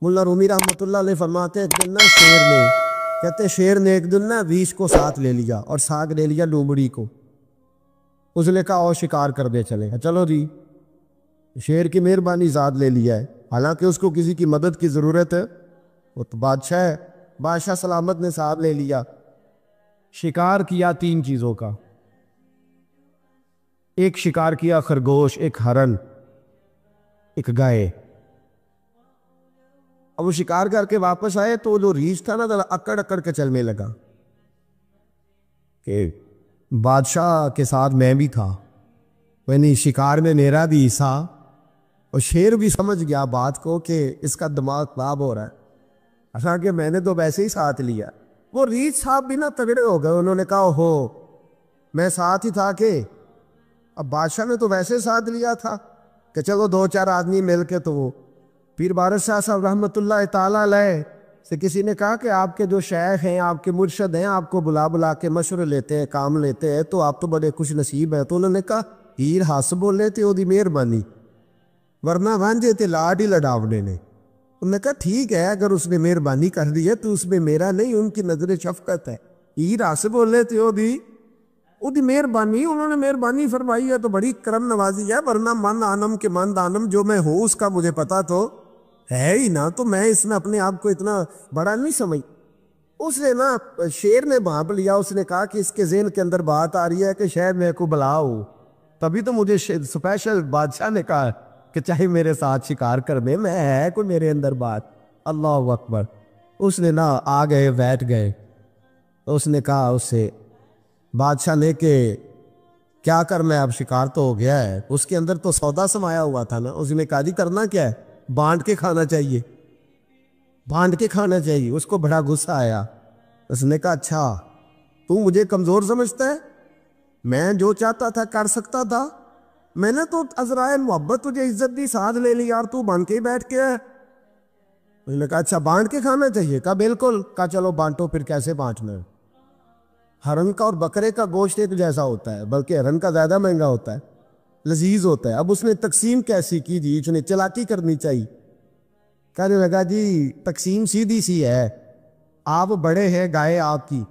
ملا رومی رحمۃ اللہ علیہ فرماتے ہیں ایک دن نا شیر نے ایک دن نا ریچھ کو ساتھ لے لیا اور ساتھ لے لیا لومڑی کو۔ اس نے کہا اور شکار کر دے چلے، چلو جی شیر کی مہربانی ذات لے لیا ہے، حالانکہ اس کو کسی کی مدد کی ضرورت ہے، وہ تو بادشاہ ہے، بادشاہ سلامت نے ساتھ لے لیا۔ شکار کیا 3 چیزوں کا، ایک شکار کیا خرگوش، ایک ہرن، ایک گائے۔ اب وہ شکار کر کے واپس آئے تو جو ریچھ تھا نا اکڑ اکڑ کے چلنے لگا کہ بادشاہ کے ساتھ میں بھی تھا، یعنی شکار میں میرا بھی حصہ، اور شیر بھی سمجھ گیا بات کو کہ اس کا دماغ خراب ہو رہا ہے، ایسا کہ میں نے تو ویسے ہی ساتھ لیا۔ وہ ریچھ صاحب بھی نا تگڑے ہو گئے، انہوں نے کہا ہو میں ساتھ ہی تھا کہ اب بادشاہ نے تو ویسے ساتھ لیا تھا کہ چلو 2-4 آدمی مل کے تو وہ پیر بارش شاہ صاحب رحمۃ اللہ تعالیٰ علیہ سے کسی نے کہا کہ آپ کے جو شیخ ہیں، آپ کے مرشد ہیں، آپ کو بلا بلا کے مشورے لیتے ہیں، کام لیتے ہیں، تو آپ تو بڑے خوش نصیب ہیں۔ تو انہوں نے کہا ہیر ہس بولے تے دی مہربانی، ورنہ وانجے تے لاڈ ہی لڈاونے نے۔ انہوں نے کہا ٹھیک ہے، اگر اس نے مہربانی کر دی ہے تو اس میں میرا نہیں، ان کی نظر شفقت ہے۔ ہیر ہس بولے تے او دی مہربانی، انہوں نے مہربانی فرمائی ہے تو بڑی کرم نوازی ہے، ورنہ من آنم کے من دانم، جو میں ہوں اس کا مجھے پتا تو ہے ہی نا، تو میں اس میں اپنے آپ کو اتنا بڑا نہیں سمجھ۔ اس نے نا شیر نے بھانپ لیا، اس نے کہا کہ اس کے ذہن کے اندر بات آ رہی ہے کہ شاید میں کو بلا ہوں، تبھی تو مجھے سپیشل بادشاہ نے کہا کہ چاہے میرے ساتھ شکار کر دے، میں ہے کوئی میرے اندر بات۔ اللہ اکبر۔ اس نے نا آ گئے، بیٹھ گئے، اس نے کہا اس سے بادشاہ نے کہ کیا کرنا ہے، اب شکار تو ہو گیا ہے، اس کے اندر تو سودا سمایا ہوا تھا نا۔ اس نے کہا جی کرنا کیا ہے، بانٹ کے کھانا چاہیے، بانٹ کے کھانا چاہیے۔ اس کو بڑا غصہ آیا، اس نے کہا اچھا تو مجھے کمزور سمجھتا ہے، میں جو چاہتا تھا کر سکتا تھا، میں نے تو عذرائے محبت تجھے عزت دی، ساتھ لے لی، یار تو بانٹ کے ہی بیٹھ کے ہے۔ اس نے کہا اچھا بانٹ کے کھانا چاہیے، کہا بالکل، کہا چلو بانٹو، پھر کیسے بانٹنا ہے؟ ہرن کا اور بکرے کا گوشت ایک جیسا ہوتا ہے، بلکہ ہرن کا زیادہ مہنگا ہوتا ہے، لذیذ ہوتا ہے۔ اب اس نے تقسیم کیسی کی جی، اس نے چلاکی کرنی چاہیے۔ کہنے لگا جی تقسیم سیدھی سی ہے، آپ بڑے ہیں، گائے آپ کی،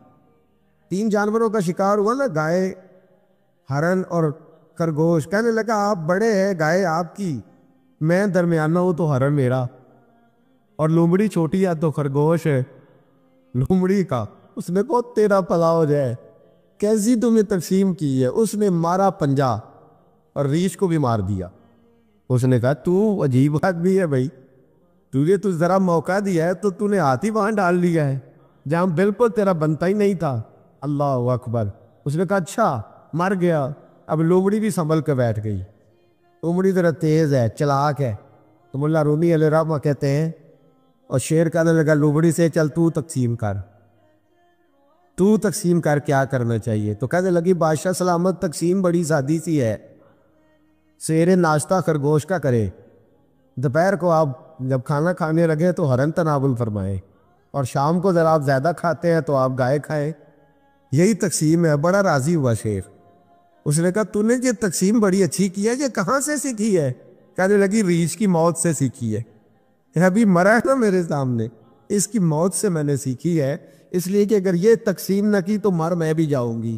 3 جانوروں کا شکار ہوا نا، گائے، ہرن اور خرگوش۔ کہنے لگا آپ بڑے ہیں، گائے آپ کی، میں درمیانہ ہوں تو ہرن میرا، اور لومڑی چھوٹی ہے تو خرگوش ہے لومڑی کا۔ اس نے کہا تیرا پلا ہو جائے، کیسی تم نے تقسیم کی ہے؟ اس نے مارا پنجا اور ریچھ کو بھی مار دیا۔ اس نے کہا تو عجیب آدمی ہے بھائی، تجھے تو ذرا موقع دیا ہے تو تو نے ہاتھ ہی وہاں ڈال لیا ہے جہاں بالکل تیرا بنتا ہی نہیں تھا۔ اللہ اکبر۔ اس نے کہا اچھا مر گیا۔ اب لومڑی بھی سنبھل کے بیٹھ گئی، لومڑی ذرا تیز ہے، چلاک ہے، تو ملا رومی علیہ رحمہ کہتے ہیں، اور شیر کہنے لگا لومڑی سے چل تو تقسیم کر، تو تقسیم کر، کیا کرنا چاہیے؟ تو کہنے لگی بادشاہ سلامت تقسیم بڑی سادی سی ہے، سویرے ناشتہ خرگوش کا کرے، دوپہر کو آپ جب کھانا کھانے لگے تو ہرن تناول فرمائیں، اور شام کو ذرا آپ زیادہ کھاتے ہیں تو آپ گائے کھائیں، یہی تقسیم ہے۔ بڑا راضی ہوا شیر۔ اس نے کہا تو نے یہ تقسیم بڑی اچھی کی ہے، یہ کہاں سے سیکھی ہے؟ کہنے لگی ریچھ کی موت سے سیکھی ہے، ابھی مرا ہے نا میرے سامنے، اس کی موت سے میں نے سیکھی ہے، اس لیے کہ اگر یہ تقسیم نہ کی تو مر میں بھی جاؤں گی۔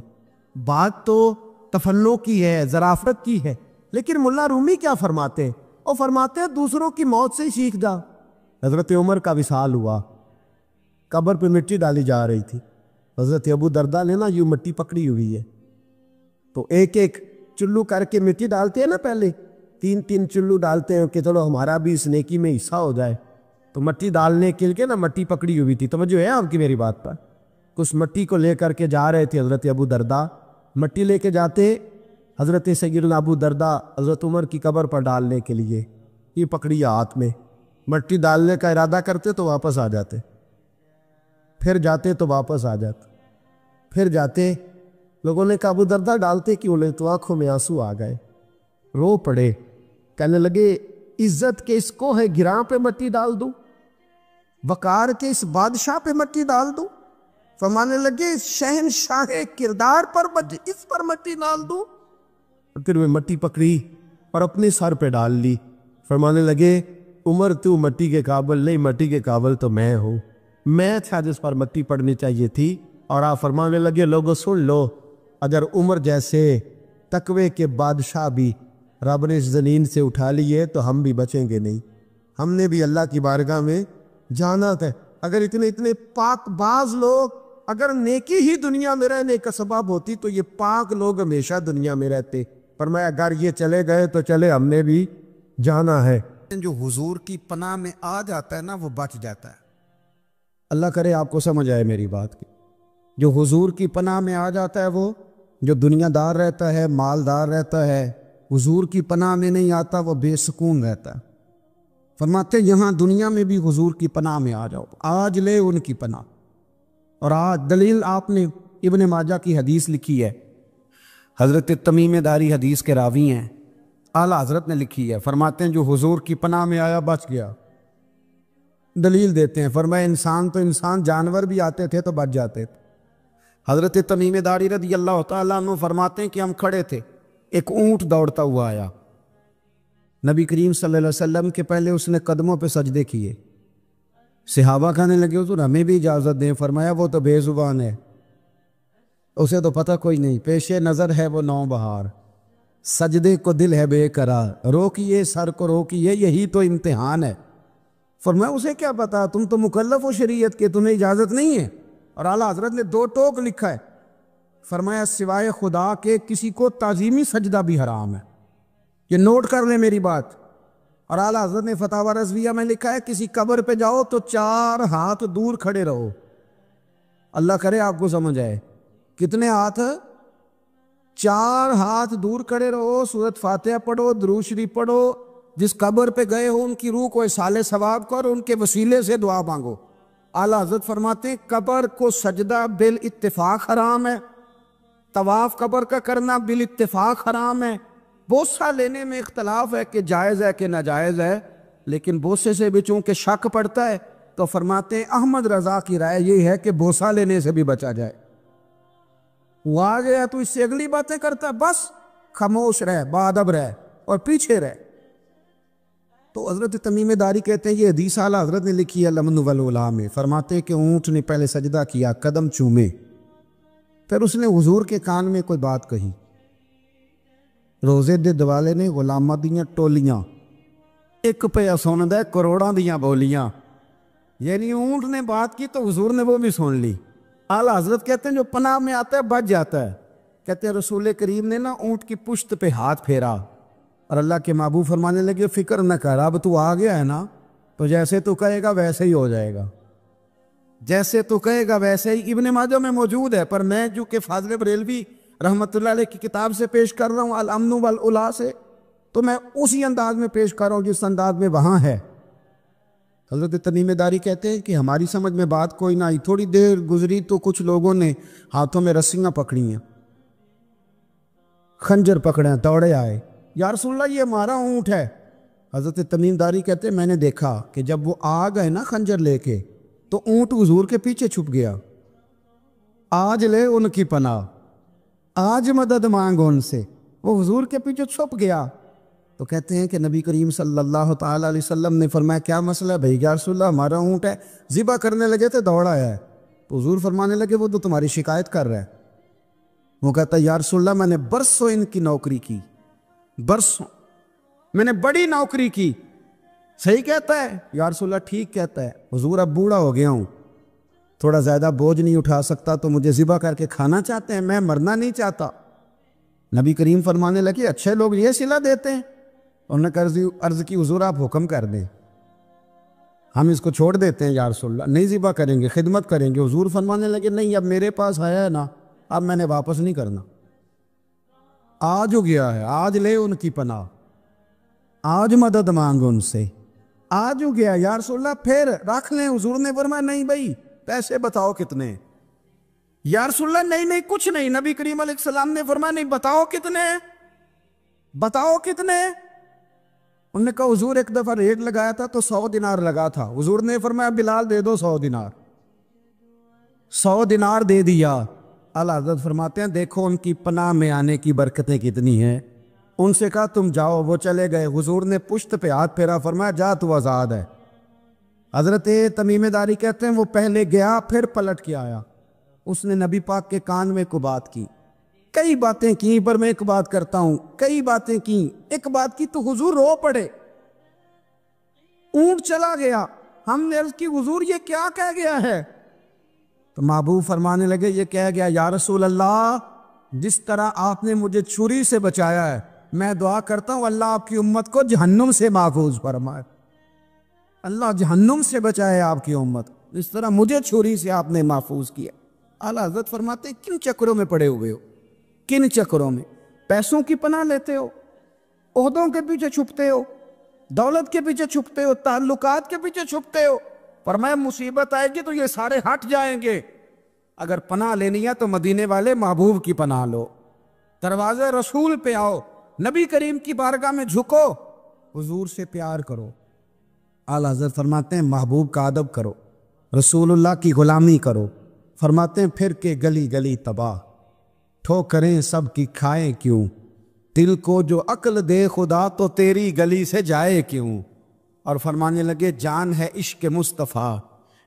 بات تو تفنن کی ہے، ظرافت کی ہے، لیکن ملا رومی کیا فرماتے ہیں؟ وہ فرماتے ہیں دوسروں کی موت سے ہی سیکھ جا۔ حضرت عمر کا وصال ہوا، قبر پہ مٹی ڈالی جا رہی تھی، حضرت ابو دردہ نے نا یوں مٹی پکڑی ہوئی ہے، تو ایک ایک چلو کر کے مٹی ڈالتے ہیں نا، پہلے 3 چلو ڈالتے ہیں کہ چلو ہمارا بھی اس نیکی میں حصہ ہو جائے، تو مٹی ڈالنے کے لیے نا مٹی پکڑی ہوئی تھی، توجہ ہے آپ کی میری بات پر؟ اس مٹی کو لے کر کے جا رہے تھے حضرت ابو دردہ، مٹی لے کے جاتے حضرت سیدنا ابو دردہ حضرت عمر کی قبر پر ڈالنے کے لیے، یہ پکڑی ہاتھ میں، مٹی ڈالنے کا ارادہ کرتے تو واپس آ جاتے، پھر جاتے تو واپس آ جاتے، پھر جاتے۔ لوگوں نے کہا ابو دردہ ڈالتے کیوں لے؟ تو آنکھوں میں آنسو آ گئے، رو پڑے، کہنے لگے عزت کے اس کوہ گراں پہ مٹی ڈال دوں، وقار کے اس بادشاہ پہ مٹی ڈال دوں؟ فرمانے لگے شہنشاہ کردار پر اس پر مٹی ڈال دوں؟ پھر وہ مٹی پکڑی اور اپنے سر پہ ڈال لی، فرمانے لگے عمر تو مٹی کے قابل نہیں، مٹی کے قابل تو میں ہوں، میں تھا جس پر مٹی پڑنی چاہیے تھی۔ اور آپ فرمانے لگے لوگوں سن لو، اگر عمر جیسے تقوی کے بادشاہ بھی رب نے اس زمین سے اٹھا لیے تو ہم بھی بچیں گے نہیں، ہم نے بھی اللہ کی بارگاہ میں جانا تھا۔ اگر اتنے پاک باز لوگ، اگر نیکی ہی دنیا میں رہنے کا سبب ہوتی تو یہ پاک لوگ ہمیشہ دنیا میں رہتے، پر میں اگر یہ چلے گئے تو چلے، ہم نے بھی جانا ہے۔ جو حضور کی پناہ میں آ جاتا ہے نا وہ بچ جاتا ہے۔ اللہ کرے آپ کو سمجھ آئے میری بات کی۔ جو حضور کی پناہ میں آ جاتا ہے وہ، جو دنیا دار رہتا ہے، مالدار رہتا ہے، حضور کی پناہ میں نہیں آتا وہ بے سکون رہتا ہے۔ فرماتے یہاں دنیا میں بھی حضور کی پناہ میں آ جاؤ، آج لے ان کی پناہ۔ اور آج دلیل آپ نے ابن ماجہ کی حدیث لکھی ہے، حضرت تمیم داری حدیث کے راوی ہیں، اعلیٰ حضرت نے لکھی ہے، فرماتے ہیں جو حضور کی پناہ میں آیا بچ گیا۔ دلیل دیتے ہیں، فرمایا انسان تو انسان، جانور بھی آتے تھے تو بچ جاتے تھے۔ حضرت تمیم داری رضی اللہ تعالیٰ عنہ فرماتے ہیں کہ ہم کھڑے تھے، ایک اونٹ دوڑتا ہوا آیا، نبی کریم صلی اللہ علیہ وسلم کے پہلے اس نے قدموں پہ سجدے کیے، صحابہ کہنے لگے حضور ہمیں بھی اجازت دیں، فرمایا وہ تو بے زبان ہے، اسے تو پتہ کوئی نہیں، پیش نظر ہے وہ نو بہار، سجدے کو دل ہے بے قرار، روکیے سر کو روکیے، یہی تو امتحان ہے۔ فرمایا اسے کیا پتا، تم تو مکلف ہو شریعت کے، تمہیں اجازت نہیں ہے۔ اور اعلیٰ حضرت نے 2 ٹوک لکھا ہے، فرمایا سوائے خدا کے کسی کو تعظیمی سجدہ بھی حرام ہے، یہ نوٹ کر لیں میری بات۔ اور اعلیٰ حضرت نے فتاوی رضویہ میں لکھا ہے کسی قبر پہ جاؤ تو 4 ہاتھ دور کھڑے رہو، اللہ کرے آپ کو سمجھ آئے، کتنے ہاتھ؟ 4 ہاتھ دور کھڑے رہو، سورۃ فاتحہ پڑھو، درود شریف پڑھو، جس قبر پہ گئے ہو ان کی روح کو اصال ثواب کر، ان کے وسیلے سے دعا مانگو۔ اعلیٰ حضرت فرماتے ہیں قبر کو سجدہ بالاتفاق حرام ہے، طواف قبر کا کرنا بالاتفاق حرام ہے، بوسہ لینے میں اختلاف ہے کہ جائز ہے کہ ناجائز ہے، لیکن بوسے سے بھی چونکہ شک پڑتا ہے تو فرماتے ہیں احمد رضا کی رائے یہ ہے کہ بوسہ لینے سے بھی بچا جائے۔ وہ آ گیا تو اس سے اگلی باتیں کرتا ہے، بس خاموش رہ، باادب رہ اور پیچھے رہ۔ تو حضرت تمیم داری کہتے ہیں یہ حدیث اعلیٰ حضرت نے لکھی ہے لمن والولا میں، فرماتے ہیں کہ اونٹ نے پہلے سجدہ کیا، قدم چومے، پھر اس نے حضور کے کان میں کوئی بات کہی، روزے دے دوالے نے غلامہ دیاں ٹولیاں، ایک پہ سن دے کروڑاں دیاں بولیاں، یعنی اونٹ نے بات کی تو حضور نے وہ بھی سن لی۔ اعلیٰ حضرت کہتے ہیں جو پناہ میں آتا ہے بچ جاتا ہے۔ کہتے ہیں رسول کریم نے نا اونٹ کی پشت پہ ہاتھ پھیرا اور اللہ کے محبوب فرمانے لگے فکر نہ کر، اب تو آ گیا ہے نا تو جیسے تو کہے گا ویسے ہی ہو جائے گا، جیسے تو کہے گا ویسے ہی۔ ابن ماجہ میں موجود ہے، پر میں جو کہ فاضل بریلوی رحمۃ اللہ علیہ کی کتاب سے پیش کر رہا ہوں الامن والعلا سے، تو میں اسی انداز میں پیش کر رہا ہوں جس انداز میں وہاں ہے۔ حضرت تمیم داری کہتے ہیں کہ ہماری سمجھ میں بات کوئی نہ آئی، تھوڑی دیر گزری تو کچھ لوگوں نے ہاتھوں میں رسیاں پکڑی ہیں، خنجر پکڑے ہیں، دوڑے آئے، یا رسول اللہ یہ ہمارا اونٹ ہے۔ حضرت تمیم داری کہتے ہیں میں نے دیکھا کہ جب وہ آ گئے نا خنجر لے کے تو اونٹ حضور کے پیچھے چھپ گیا، آج لے ان کی پناہ، آج مدد مانگ ان سے، وہ حضور کے پیچھے چھپ گیا۔ تو کہتے ہیں کہ نبی کریم صلی اللہ تعالیٰ علیہ وسلم نے فرمایا کیا مسئلہ ہے بھائی؟ یا رسول اللہ ہمارا اونٹ ہے، ذبح کرنے لگے تھے دوڑ آیا ہے۔ تو حضور فرمانے لگے وہ تو تمہاری شکایت کر رہا ہے۔ وہ کہتا ہے یا رسول اللہ میں نے برسوں ان کی نوکری کی، برسوں میں نے بڑی نوکری کی۔ صحیح کہتا ہے یا رسول اللہ؟ ٹھیک کہتا ہے حضور، اب بوڑھا ہو گیا ہوں، تھوڑا زیادہ بوجھ نہیں اٹھا سکتا تو مجھے ذبح کر کے کھانا چاہتے ہیں، میں مرنا نہیں چاہتا۔ نبی کریم فرمانے لگے اچھے لوگ یہ صلہ دیتے ہیں؟ انہوں نے عرض کی حضور آپ حکم کر دیں، ہم اس کو چھوڑ دیتے ہیں یا رسول اللہ، نہیں ذبح کریں گے، خدمت کریں گے۔ حضور فرمانے لگے نہیں اب میرے پاس آیا ہے نا، اب میں نے واپس نہیں کرنا، آج ہو گیا ہے، آج لے ان کی پناہ، آج مدد مانگ ان سے، آج ہو گیا یا رسول اللہ پھر رکھ لیں۔ حضور نے فرمایا نہیں بھائی پیسے بتاؤ کتنے؟ یا رسول اللہ نہیں کچھ نہیں۔ نبی کریم علیہ السلام نے فرمایا نہیں بتاؤ کتنے، بتاؤ کتنے؟ انہوں نے کہا حضور ایک دفعہ ریٹ لگایا تھا تو 100 دینار لگا تھا۔ حضور نے فرمایا بلال دے دو 100 دینار، 100 دینار دے دیا۔ اعلیٰ حضرت فرماتے ہیں دیکھو ان کی پناہ میں آنے کی برکتیں کتنی ہیں، ان سے کہا تم جاؤ، وہ چلے گئے۔ حضور نے پشت پہ ہاتھ پھیرا، فرمایا جا تو آزاد ہے۔ حضرت تمیم داری کہتے ہیں وہ پہلے گیا پھر پلٹ کے آیا، اس نے نبی پاک کے کان میں کو بات کی، کئی باتیں کی، پر میں ایک بات کرتا ہوں، کئی باتیں کی، ایک بات کی تو حضور رو پڑے۔ اونٹ چلا گیا، ہم نے عرض کی حضور یہ کیا کہہ گیا ہے؟ تو محبوب فرمانے لگے یہ کہہ گیا یا رسول اللہ جس طرح آپ نے مجھے چھری سے بچایا ہے، میں دعا کرتا ہوں اللہ آپ کی امت کو جہنم سے محفوظ فرمائے، اللہ جہنم سے بچائے آپ کی امت، اس طرح مجھے چھری سے آپ نے محفوظ کیا۔ اعلیٰ حضرت فرماتے ہیں کن چکروں میں پڑے ہوئے ہو، کن چکروں میں؟ پیسوں کی پناہ لیتے ہو، عہدوں کے پیچھے چھپتے ہو، دولت کے پیچھے چھپتے ہو، تعلقات کے پیچھے چھپتے ہو، فرمایا مصیبت آئے گی تو یہ سارے ہٹ جائیں گے۔ اگر پناہ لینی ہے تو مدینے والے محبوب کی پناہ لو، دروازے رسول پہ آؤ، نبی کریم کی بارگاہ میں جھکو، حضور سے پیار کرو۔ اعلیٰ حضرت فرماتے ہیں محبوب کا ادب کرو، رسول اللہ کی غلامی کرو۔ فرماتے ہیں پھر کے گلی گلی تباہ، ٹھوکریں سب کی کھائے کیوں، دل کو جو عقل دے خدا تو تیری گلی سے جائے کیوں۔ اور فرمانے لگے جان ہے عشق مصطفیٰ،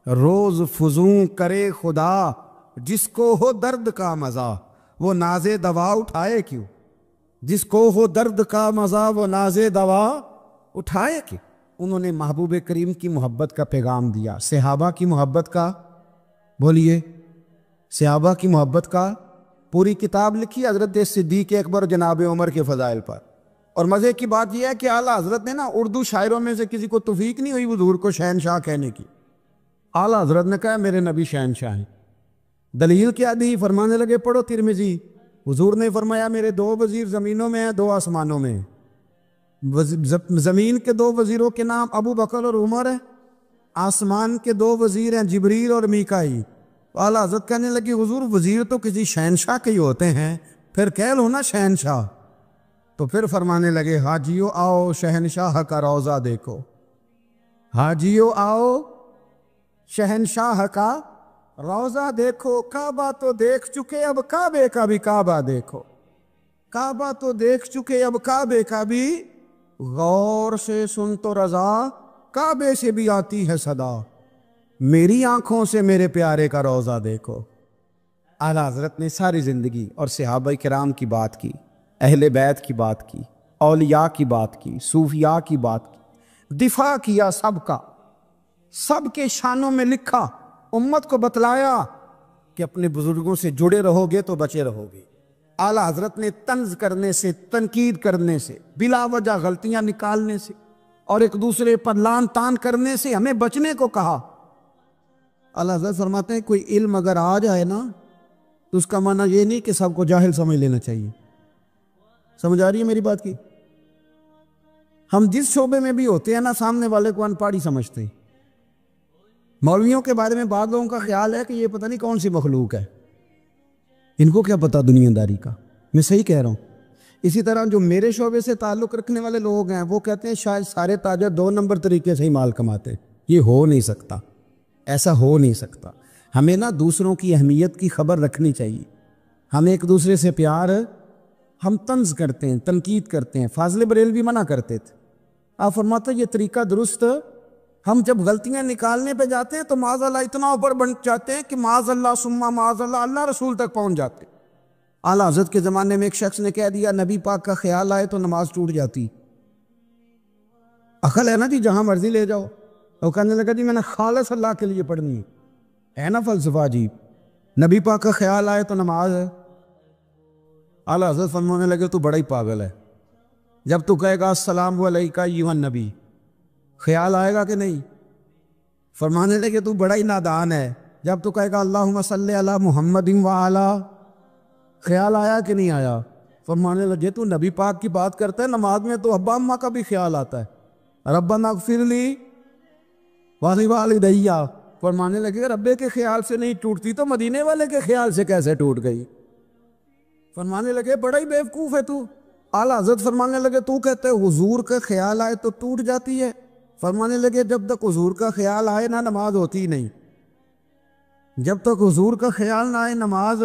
روز فزوں کرے خدا، جس کو ہو درد کا مزہ وہ ناز دوا اٹھائے کیوں، جس کو ہو درد کا مزہ وہ ناز دوا اٹھائے کیوں۔ انہوں نے محبوب کریم کی محبت کا پیغام دیا، صحابہ کی محبت کا، بولیے صحابہ کی محبت کا پوری کتاب لکھی حضرت صدیق اکبر جناب عمر کے فضائل پر۔ اور مزے کی بات یہ ہے کہ اعلیٰ حضرت نے نا اردو شاعروں میں سے کسی کو توفیق نہیں ہوئی حضور کو شہنشاہ کہنے کی، اعلیٰ حضرت نے کہا میرے نبی شہنشاہ ہیں۔ دلیل کیا دی؟ فرمانے لگے پڑھو ترمذی، حضور نے فرمایا میرے 2 وزیر زمینوں میں ہیں، 2 آسمانوں میں ہیں۔ زمین کے 2 وزیروں کے نام ابو بکر اور عمر ہیں، آسمان کے 2 وزیر ہیں جبریل اور میکائیل۔ اعلیٰ حضرت کہنے لگی حضور وزیر تو کسی شہنشاہ کے ہی ہوتے ہیں، پھر کہہ لو نا شہنشاہ۔ تو پھر فرمانے لگے حاجیو آؤ شہنشاہ کا روضہ دیکھو، حاجیو آؤ شہنشاہ کا روضہ دیکھو، کعبہ تو دیکھ چکے اب کعبے کا بھی کعبہ دیکھو، کعبہ تو دیکھ چکے اب کعبے کا بھی، غور سے سن تو رضا کعبے سے بھی آتی ہے صدا، میری آنکھوں سے میرے پیارے کا روضہ دیکھو۔ اعلیٰ حضرت نے ساری زندگی اور صحابہ کرام کی بات کی، اہل بیت کی بات کی، اولیاء کی بات کی، صوفیاء کی بات کی، دفاع کیا سب کا، سب کے شانوں میں لکھا، امت کو بتلایا کہ اپنے بزرگوں سے جڑے رہو گے تو بچے رہو گے۔ اعلیٰ حضرت نے طنز کرنے سے، تنقید کرنے سے، بلا وجہ غلطیاں نکالنے سے اور ایک دوسرے پر لان تان کرنے سے ہمیں بچنے کو کہا۔ اعلیٰ حضرت فرماتے ہیں کوئی علم اگر آ جائے نا تو اس کا معنی یہ نہیں کہ سب کو جاہل سمجھ لینا چاہیے۔ سمجھ آ رہی ہے میری بات کی؟ ہم جس شعبے میں بھی ہوتے ہیں نا سامنے والے کو ان پڑھ ہی سمجھتے ہیں۔ مولویوں کے بارے میں بعض لوگوں کا خیال ہے کہ یہ پتہ نہیں کون سی مخلوق ہے، ان کو کیا پتا دنیا داری کا۔ میں صحیح کہہ رہا ہوں۔ اسی طرح جو میرے شعبے سے تعلق رکھنے والے لوگ ہیں وہ کہتے ہیں شاید سارے تاجر 2 نمبر طریقے سے ہی مال کماتے، یہ ہو نہیں سکتا، ایسا ہو نہیں سکتا۔ ہمیں نا دوسروں کی اہمیت کی خبر رکھنی چاہیے، ہم ایک دوسرے سے پیار، ہم طنز کرتے ہیں، تنقید کرتے ہیں۔ فاضل بریلوی منع کرتے تھے، آپ فرماتے یہ طریقہ درست، ہم جب غلطیاں نکالنے پہ جاتے ہیں تو معاذ اللہ اتنا اوپر بن جاتے ہیں کہ معاذ اللہ ثم معاذ اللہ اللہ رسول تک پہنچ جاتے ہیں۔ اعلیٰ حضرت کے زمانے میں ایک شخص نے کہہ دیا نبی پاک کا خیال آئے تو نماز ٹوٹ جاتی۔ عقل ہے نا جی، جہاں مرضی لے جاؤ۔ وہ کہنے لگا جی میں نے خالص اللہ کے لیے پڑھنی ہے نا فلسفہ جی، نبی پاک کا خیال آئے تو نماز ہے۔ اعلیٰ حضرت فرمانے لگے تو بڑا ہی پاگل ہے، جب تو کہے گا السلام علیکہ ایھا النبی، خیال آئے گا کہ نہیں؟ فرمانے لگے تو بڑا ہی نادان ہے، جب تو کہے گا اللہم صلی علی محمد وعلی، خیال آیا کہ نہیں آیا؟ فرمانے لگے تو نبی پاک کی بات کرتا ہے، نماز میں تو ابا اماں کا بھی خیال آتا ہے، ربنا اغفر لی ولی، فرمانے لگے ربے کے خیال سے نہیں ٹوٹتی تو مدینے والے کے خیال سے کیسے ٹوٹ گئی؟ فرمانے لگے بڑا ہی بیوقوف ہے تو۔ اعلیٰ حضرت فرمانے لگے تو کہتے حضور کا خیال آئے تو ٹوٹ جاتی ہے؟ فرمانے لگے جب تک حضور کا خیال آئے نہ نماز ہوتی نہیں، جب تک حضور کا خیال نہ آئے نماز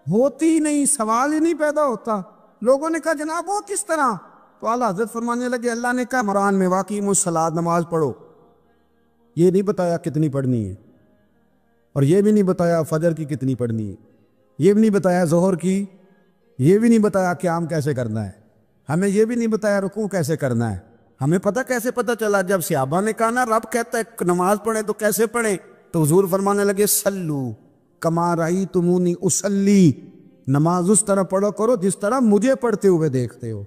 ہوتی نہیں، سوال ہی نہیں پیدا ہوتا۔ لوگوں نے کہا جناب وہ کس طرح؟ تو اعلیٰ حضرت فرمانے لگے اللہ نے کہا قرآن میں واقعی الصلاۃ نماز پڑھو، یہ نہیں بتایا کتنی پڑھنی ہے، اور یہ بھی نہیں بتایا فجر کی کتنی پڑھنی ہے، یہ بھی نہیں بتایا ظہر کی، یہ بھی نہیں بتایا قیام کیسے کرنا ہے، ہمیں یہ بھی نہیں بتایا رکوع کیسے کرنا ہے۔ ہمیں پتہ کیسے پتہ چلا؟ جب صحابہ نے کہا نا رب کہتا ہے نماز پڑھیں تو کیسے پڑھیں، تو حضور فرمانے لگے سلو کما رأیتمونی اصلی، نماز اس طرح پڑھو کرو جس طرح مجھے پڑھتے ہوئے دیکھتے ہو۔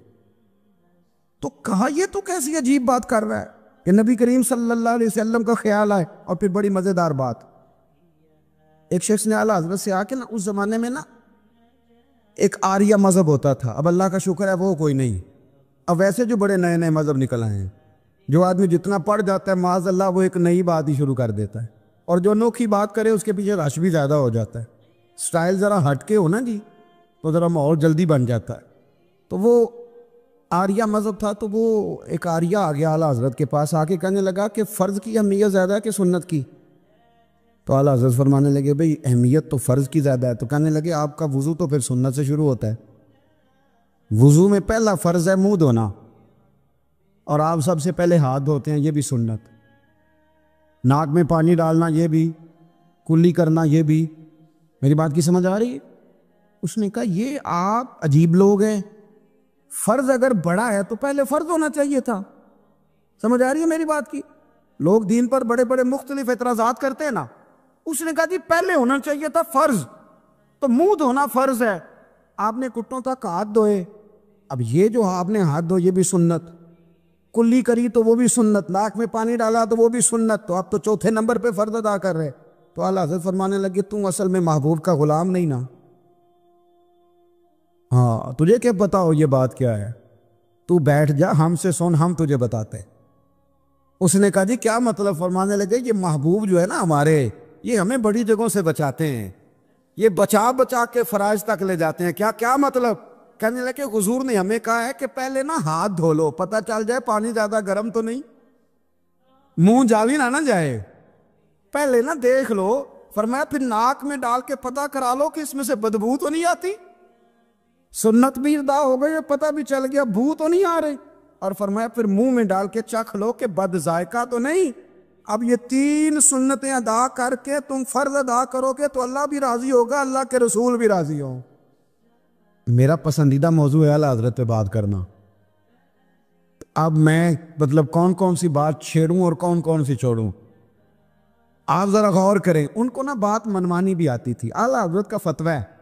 تو کہا یہ تو کیسی عجیب بات کر رہا ہے کہ نبی کریم صلی اللہ علیہ وسلم کا خیال آئے۔ اور پھر بڑی مزیدار بات، ایک شخص نے اعلیٰ حضرت سے آ کے نا اس زمانے میں نا ایک آریہ مذہب ہوتا تھا، اب اللہ کا شکر ہے وہ کوئی نہیں، اب ویسے جو بڑے نئے نئے مذہب نکل آئے ہیں، جو آدمی جتنا پڑھ جاتا ہے معاذ اللہ وہ ایک نئی بات ہی شروع کر دیتا ہے، اور جو انوکھی بات کرے اس کے پیچھے رش بھی زیادہ ہو جاتا ہے، سٹائل ذرا ہٹ کے ہو نا جی تو ذرا ماحول جلدی بن جاتا ہے۔ تو وہ آریہ مذہب تھا، تو وہ ایک آریہ آ گیا اعلیٰ حضرت کے پاس، آ کے کہنے لگا کہ فرض کی اہمیت زیادہ ہے کہ سنت کی؟ تو اعلیٰ حضرت فرمانے لگے بھئی اہمیت تو فرض کی زیادہ ہے۔ تو کہنے لگے آپ کا وضو تو پھر سنت سے شروع ہوتا ہے، وضو میں پہلا فرض ہے منہ دھونا، اور آپ سب سے پہلے ہاتھ دھوتے ہیں، یہ بھی سنت، ناک میں پانی ڈالنا یہ بھی، کلی کرنا یہ بھی۔ میری بات کی سمجھ آ رہی ہے؟ اس نے کہا یہ آپ عجیب لوگ ہیں، فرض اگر بڑا ہے تو پہلے فرض ہونا چاہیے تھا۔ سمجھ آ رہی ہے میری بات کی؟ لوگ دین پر بڑے بڑے مختلف اعتراضات کرتے ہیں نا، اس نے کہا جی پہلے ہونا چاہیے تھا فرض، تو منہ دھونا فرض ہے، آپ نے گھٹنوں تک ہاتھ دھوئے، اب یہ جو آپ نے ہاتھ دھو یہ بھی سنت، کلی کری تو وہ بھی سنت، ناک میں پانی ڈالا تو وہ بھی سنت، تو آپ تو چوتھے نمبر پہ فرض ادا کر رہے۔ تو اعلیٰ حضرت فرمانے لگے تم اصل میں محبوب کا غلام نہیں نا، ہاں تجھے کیا پتا ہو یہ بات کیا ہے، تو بیٹھ جا ہم سے سن، ہم تجھے بتاتے۔ اس نے کہا جی کیا مطلب؟ فرمانے لگے یہ محبوب جو ہے نا ہمارے، یہ ہمیں بڑی جگہوں سے بچاتے ہیں، یہ بچا بچا کے فرائض تک لے جاتے ہیں۔ کیا کیا مطلب؟ کہنے لگے حضور نے ہمیں کہا ہے کہ پہلے نا ہاتھ دھو لو، پتہ چل جائے پانی زیادہ گرم تو نہیں، منہ جاوی نہ جائے، پہلے نا دیکھ لو۔ فرمایا پھر ناک میں ڈال کے پتہ کرا لو کہ اس میں سے بدبو تو نہیں آتی، سنت بھی ادا ہو گئی، پتہ بھی چل گیا بو تو نہیں آ رہی، اور فرمایا پھر منہ میں ڈال کے چکھ لو کہ بد ذائقہ تو نہیں۔ اب یہ 3 سنتیں ادا کر کے تم فرض ادا کرو گے تو اللہ بھی راضی ہوگا، اللہ کے رسول بھی راضی ہوں۔ میرا پسندیدہ موضوع ہے اعلیٰ حضرت پہ بات کرنا۔ اب میں مطلب کون کون سی بات چھیڑوں اور کون کون سی چھوڑوں، آپ ذرا غور کریں۔ ان کو نا بات منوانی بھی آتی تھی۔ اعلیٰ حضرت کا فتویٰ ہے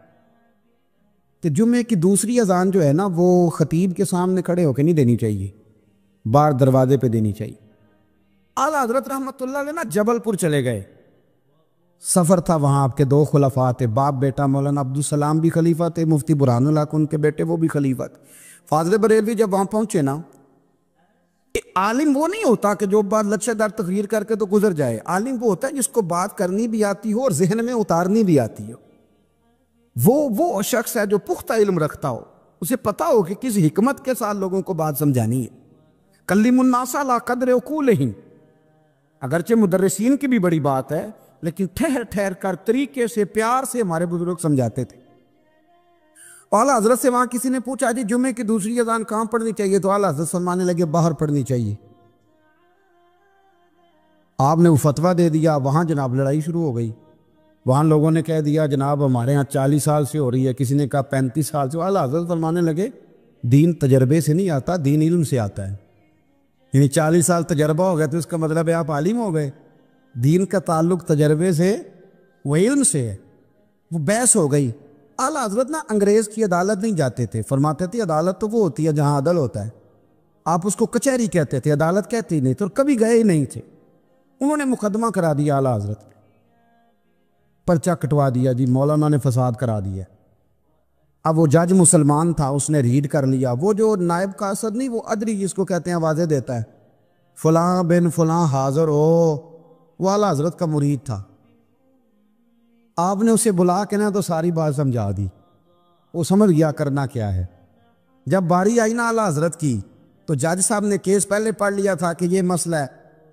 کہ جمعے کی دوسری اذان جو ہے نا وہ خطیب کے سامنے کھڑے ہو کے نہیں دینی چاہیے، باہر دروازے پہ دینی چاہیے۔ اعلیٰ حضرت رحمۃ اللہ علیہ نا جبل پور چلے گئے، سفر تھا، وہاں آپ کے 2 خلفاء تھے، باپ بیٹا مولانا عبدالسلام بھی خلیفہ تھے، مفتی برہان اللہ ان کے بیٹے وہ بھی خلیفہ تھے۔ فاضل بریلوی جب وہاں پہنچے نا، عالم وہ نہیں ہوتا کہ جو بات لچھے دار تقریر کر کے تو گزر جائے، عالم وہ ہوتا ہے جس کو بات کرنی بھی آتی ہو اور ذہن میں اتارنی بھی آتی ہو، وہ شخص ہے جو پختہ علم رکھتا ہو، اسے پتا ہو کہ کس حکمت کے ساتھ لوگوں کو بات سمجھانی ہے۔ کلم الناس علی قدر عقولہم، اگرچہ مدرسین کی بھی بڑی بات ہے لیکن ٹھہر ٹھہر کر طریقے سے پیار سے ہمارے بزرگ سمجھاتے تھے۔ اعلیٰ حضرت سے وہاں کسی نے پوچھا جی جمعے کی دوسری اذان کہاں پڑھنی چاہیے؟ تو اعلیٰ حضرت فرمانے لگے باہر پڑھنی چاہیے۔ آپ نے وہ فتویٰ دے دیا، وہاں جناب لڑائی شروع ہو گئی، وہاں لوگوں نے کہہ دیا جناب ہمارے ہاں 40 سال سے ہو رہی ہے، کسی نے کہا 35 سال سے۔ اعلیٰ حضرت فرمانے لگے دین تجربے سے نہیں آتا، دین علم سے آتا ہے، یعنی 40 سال تجربہ ہو گیا تو اس کا مطلب ہے آپ عالم ہو گئے، دین کا تعلق تجربے سے وہ علم سے ہے۔ وہ بحث ہو گئی۔ اعلیٰ حضرت نا انگریز کی عدالت نہیں جاتے تھے، فرماتے تھے عدالت تو وہ ہوتی ہے جہاں عدل ہوتا ہے، آپ اس کو کچہری کہتے تھے، عدالت کہتے ہی نہیں تھے، اور کبھی گئے ہی نہیں تھے۔ انہوں نے مقدمہ کرا دیا اعلیٰ حضرت، پرچہ کٹوا دیا جی مولانا نے فساد کرا دیا۔ اب وہ جج مسلمان تھا، اس نے ریڈ کر لیا، وہ جو نائب قاصد نہیں، وہ ادری جس کو کہتے ہیں آوازیں دیتا ہے، فلاں بن فلاں حاضر ہو، وہ اعلیٰ حضرت کا مرید تھا۔ آپ نے اسے بلا کے نا تو ساری بات سمجھا دی، وہ سمجھ گیا کرنا کیا ہے۔ جب باری آئی نا اعلیٰ حضرت کی تو جج صاحب نے کیس پہلے پڑھ لیا تھا کہ یہ مسئلہ ہے،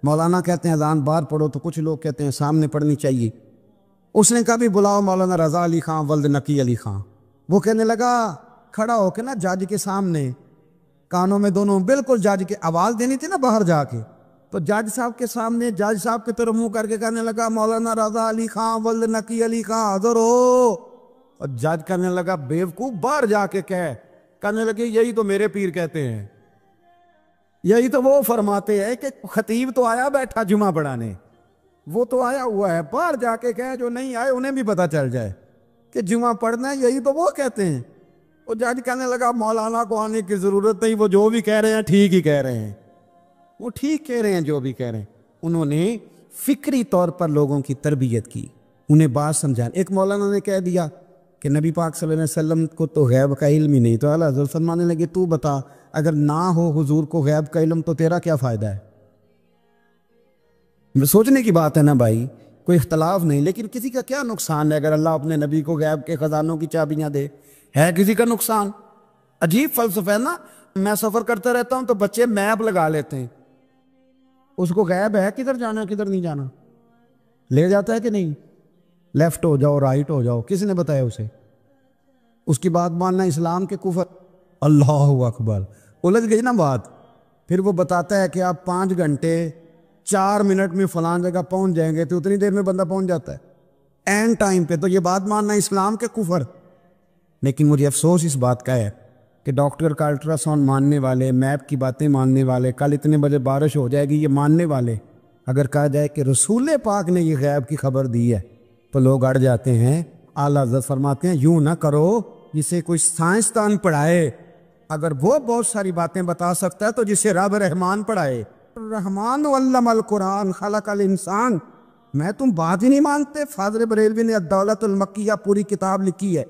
مولانا کہتے ہیں اذان باہر پڑھو تو کچھ لوگ کہتے ہیں سامنے پڑھنی چاہیے۔ اس نے کہا بھی بلاؤ مولانا رضا علی خان ولد نقی علی خان۔ وہ کہنے لگا کھڑا ہو کے نا جج کے سامنے کانوں میں دونوں بالکل جج کے آواز دینی تھی نا باہر جا کے، تو جج صاحب کے سامنے جج صاحب کی طرف منہ کر کے کہنے لگا مولانا رضا علی خان ولد نقی علی خان حاضر ہو، اور جج کہنے لگا بیوقوف باہر جا کے کہنے لگے یہی تو میرے پیر کہتے ہیں، یہی تو وہ فرماتے ہیں کہ خطیب تو آیا بیٹھا جمعہ پڑھانے، وہ تو آیا ہوا ہے، باہر جا کے کہے جو نہیں آئے انہیں بھی پتہ چل جائے کہ جمعہ پڑھنا ہے، یہی تو وہ کہتے ہیں۔ وہ جج کہنے لگا مولانا کو آنے کی ضرورت نہیں، وہ جو بھی کہہ رہے ہیں ٹھیک ہی کہہ رہے ہیں، وہ ٹھیک کہہ رہے ہیں جو بھی کہہ رہے ہیں۔ انہوں نے فکری طور پر لوگوں کی تربیت کی، انہیں بات سمجھانے۔ ایک مولانا نے کہہ دیا کہ نبی پاک صلی اللہ علیہ وسلم کو تو غیب کا علم ہی نہیں، تو اعلیٰ حضرت فرمانے لگے تو بتا اگر نہ ہو حضور کو غیب کا علم تو تیرا کیا فائدہ ہے؟ سوچنے کی بات ہے نا بھائی، کوئی اختلاف نہیں، لیکن کسی کا کیا نقصان ہے اگر اللہ اپنے نبی کو غیب کے خزانوں کی چابیاں دے؟ ہے کسی کا نقصان؟ عجیب فلسفہ ہے نا۔ میں سفر کرتا رہتا ہوں تو بچے میپ لگا لیتے ہیں، اس کو غیب ہے کدھر جانا کدھر نہیں جانا، لے جاتا ہے کہ نہیں؟ لیفٹ ہو جاؤ رائٹ ہو جاؤ، کس نے بتایا اسے؟ اس کی بات ماننا اسلام کے کفر۔ اللہ اکبر، الجھ گئی نا بات۔ پھر وہ بتاتا ہے کہ آپ 5 گھنٹے 4 منٹ میں فلان جگہ پہنچ جائیں گے، تو اتنی دیر میں بندہ پہنچ جاتا ہے این ٹائم پہ، تو یہ بات ماننا اسلام کے کفر۔ لیکن مجھے افسوس اس بات کا ہے کہ ڈاکٹر کا الٹرا ساؤنڈ ماننے والے، میپ کی باتیں ماننے والے، کل اتنے بجے بارش ہو جائے گی یہ ماننے والے، اگر کہا جائے کہ رسول پاک نے یہ غیب کی خبر دی ہے تو لوگ اڑ جاتے ہیں۔ اعلیٰ حضرت فرماتے ہیں یوں نہ کرو، جسے کوئی سائنسدان پڑھائے اگر وہ بہت ساری باتیں بتا سکتا ہے تو جسے رب رحمان پڑھائے، رحمان علم القرآن خلق الانسان۔ میں تم بات ہی نہیں مانتے؟ فاضل بریلوی نے الدولت المکیہ پوری کتاب لکھی ہے،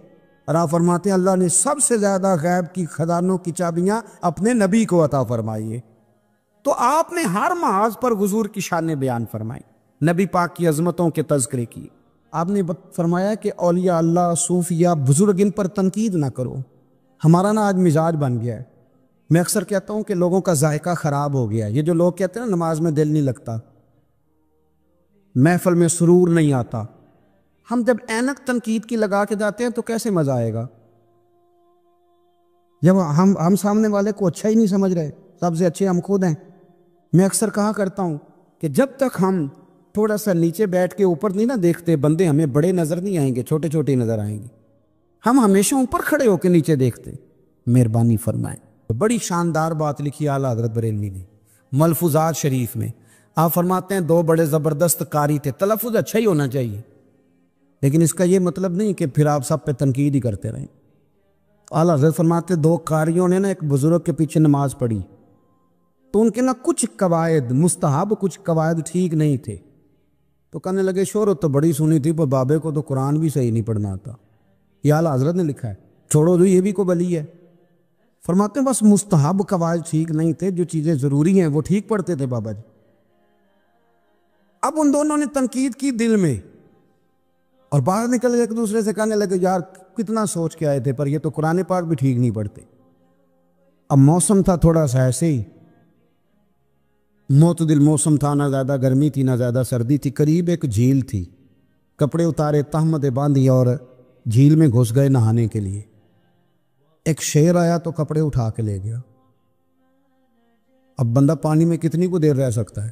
اور آپ فرماتے ہیں اللہ نے سب سے زیادہ غیب کی خزانوں کی چابیاں اپنے نبی کو عطا فرمائی ہے۔ تو آپ نے ہر محاذ پر حضور کی شان بیان فرمائی، نبی پاک کی عظمتوں کے تذکرے کی۔ آپ نے فرمایا کہ اولیاء اللہ، صوفیاء، بزرگ، ان پر تنقید نہ کرو۔ ہمارا نا آج مزاج بن گیا ہے، میں اکثر کہتا ہوں کہ لوگوں کا ذائقہ خراب ہو گیا ہے۔ یہ جو لوگ کہتے ہیں نا نماز میں دل نہیں لگتا، محفل میں سرور نہیں آتا، ہم جب اینک تنقید کی لگا کے جاتے ہیں تو کیسے مزہ آئے گا؟ جب ہم سامنے والے کو اچھا ہی نہیں سمجھ رہے، سب سے اچھے ہم خود ہیں۔ میں اکثر کہا کرتا ہوں کہ جب تک ہم تھوڑا سا نیچے بیٹھ کے اوپر نہیں نہ دیکھتے، بندے ہمیں بڑے نظر نہیں آئیں گے، چھوٹے چھوٹے نظر آئیں گے۔ ہم ہمیشہ اوپر کھڑے ہو کے نیچے دیکھتے۔ مہربانی فرمائیں۔ بڑی شاندار بات لکھی اعلیٰ حضرت بریلوی نے ملفوظات شریف میں۔ آپ فرماتے ہیں 2 بڑے زبردست قاری تھے، تلفظ اچھا ہی ہونا چاہیے، لیکن اس کا یہ مطلب نہیں کہ پھر آپ سب پہ تنقید ہی کرتے رہیں۔ اعلیٰ حضرت فرماتے 2 قاریوں نے نا ایک بزرگ کے پیچھے نماز پڑھی، تو ان کے نا کچھ قواعد مستحب، کچھ قواعد ٹھیک نہیں تھے، تو کہنے لگے شہرت تو بڑی سنی تھی پر بابے کو تو قرآن بھی صحیح نہیں پڑھنا آتا۔ یہ اعلیٰ حضرت نے لکھا ہے، چھوڑو جو یہ بھی کو بلی ہے۔ فرماتے ہیں بس مستحب قواعد ٹھیک نہیں تھے، جو چیزیں ضروری ہیں وہ ٹھیک پڑھتے تھے بابا جی۔ اب ان دونوں نے تنقید کی دل میں، اور باہر نکل ایک دوسرے سے کہنے لگے یار کتنا سوچ کے آئے تھے پر یہ تو قرآن پاک بھی ٹھیک نہیں پڑھتے۔ اب موسم تھا تھوڑا سا ایسے ہی معتدل موسم تھا، نہ زیادہ گرمی تھی نہ زیادہ سردی تھی، قریب ایک جھیل تھی، کپڑے اتارے، تہمتیں باندھی اور جھیل میں گھس گئے نہانے کے لیے۔ ایک شیر آیا تو کپڑے اٹھا کے لے گیا۔ اب بندہ پانی میں کتنی کو دیر رہ سکتا ہے؟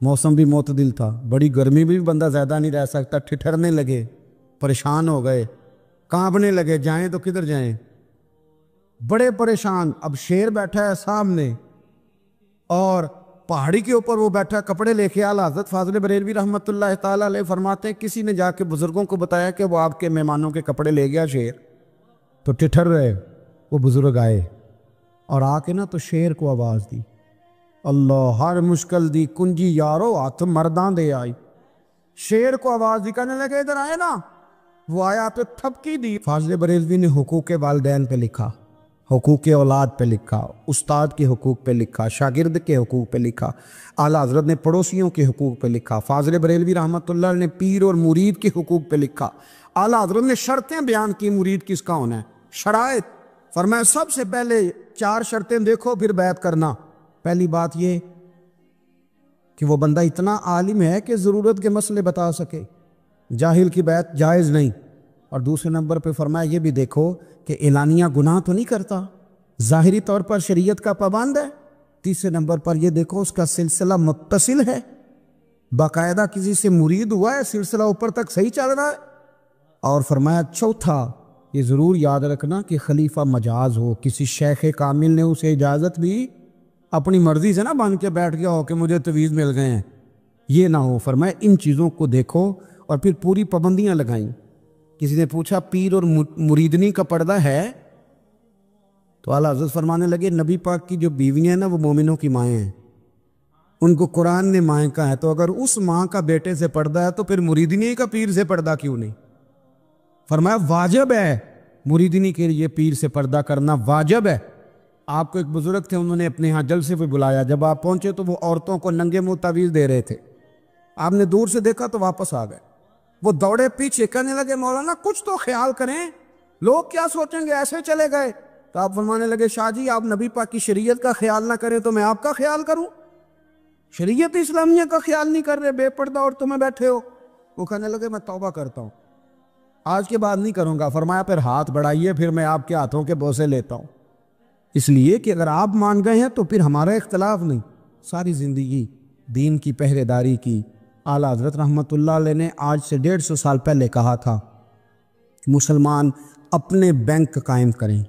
موسم بھی معتدل تھا، بڑی گرمی بھی بندہ زیادہ نہیں رہ سکتا، ٹھٹھرنے لگے، پریشان ہو گئے، کانپنے لگے، جائیں تو کدھر جائیں، بڑے پریشان۔ اب شیر بیٹھا ہے سامنے اور پہاڑی کے اوپر وہ بیٹھا، کپڑے لے کے اعلیٰ حضرت فاضل بریلوی رحمۃ اللہ تعالیٰ علیہ فرماتے ہیں کسی نے جا کے بزرگوں کو بتایا کہ وہ آپ کے مہمانوں کے کپڑے لے گیا شیر، تو ٹھٹھر رہے۔ وہ بزرگ آئے اور آ کے نا تو شیر کو آواز دی، اللہ ہر مشکل دی کنجی یارو ہاتھ مرداں دے آئی۔ شیر کو آواز دی، کہنے لگے ادھر آئے نا، وہ آیا پہ تھپکی دی۔ فاضل بریلوی نے حقوق والدین پہ لکھا، حقوق اولاد پہ لکھا، استاد کے حقوق پہ لکھا، شاگرد کے حقوق پہ لکھا، اعلیٰ حضرت نے پڑوسیوں کے حقوق پہ لکھا، فاضل بریلوی رحمۃ اللہ نے پیر اور مرید کے حقوق پہ لکھا، اعلیٰ حضرت نے شرطیں بیان کی مرید کس کا ہونا ہے، شرائط فرمایا سب سے پہلے 4 شرطیں دیکھو پھر بیعت کرنا۔ پہلی بات یہ کہ وہ بندہ اتنا عالم ہے کہ ضرورت کے مسئلے بتا سکے، جاہل کی بیعت جائز نہیں، اور دوسرے نمبر پہ فرمایا یہ بھی دیکھو کہ اعلانیہ گناہ تو نہیں کرتا، ظاہری طور پر شریعت کا پابند ہے۔ تیسرے نمبر پر یہ دیکھو اس کا سلسلہ متصل ہے، باقاعدہ کسی سے مرید ہوا ہے، سلسلہ اوپر تک صحیح چل رہا ہے۔ اور فرمایا چوتھا یہ ضرور یاد رکھنا کہ خلیفہ مجاز ہو، کسی شیخ کامل نے اسے اجازت بھی اپنی مرضی سے نہ بن کے بیٹھ گیا ہو کہ مجھے تویز مل گئے ہیں، یہ نہ ہو۔ فرمایا ان چیزوں کو دیکھو اور پھر پوری پابندیاں لگائیں۔ کسی نے پوچھا پیر اور مریدنی کا پردہ ہے؟ تو اعلیٰ حضرت فرمانے لگے نبی پاک کی جو بیویاں ہیں نا وہ مومنوں کی مائیں ہیں، ان کو قرآن نے مائیں کہا ہے، تو اگر اس ماں کا بیٹے سے پردہ ہے تو پھر مریدنی کا پیر سے پردہ کیوں نہیں؟ فرمایا واجب ہے مریدنی کے لیے پیر سے پردہ کرنا، واجب ہے۔ آپ کو ایک بزرگ تھے، انہوں نے اپنے ہاں جلسے پہ بلایا، جب آپ پہنچے تو وہ عورتوں کو ننگے منہ تعویذ دے رہے تھے، آپ نے دور سے دیکھا تو واپس آ گئے۔ وہ دوڑے پیچھے، کہنے لگے مولانا کچھ تو خیال کریں، لوگ کیا سوچیں گے، ایسے چلے گئے۔ تو آپ فرمانے لگے شاہ جی آپ نبی پاک کی شریعت کا خیال نہ کریں تو میں آپ کا خیال کروں؟ شریعت اسلامیہ کا خیال نہیں کر رہے، بے پردہ عورتوں میں بیٹھے ہو۔ وہ کہنے لگے میں توبہ کرتا ہوں، آج کے بعد نہیں کروں گا۔ فرمایا پھر ہاتھ بڑھائیے، پھر میں آپ کے ہاتھوں کے بوسے لیتا ہوں، اس لیے کہ اگر آپ مان گئے ہیں تو پھر ہمارا اختلاف نہیں۔ ساری زندگی دین کی پہرے داری کی۔ اعلیٰ حضرت رحمۃ اللہ علیہ نے آج سے 150 سال پہلے کہا تھا مسلمان اپنے بینک قائم کریں،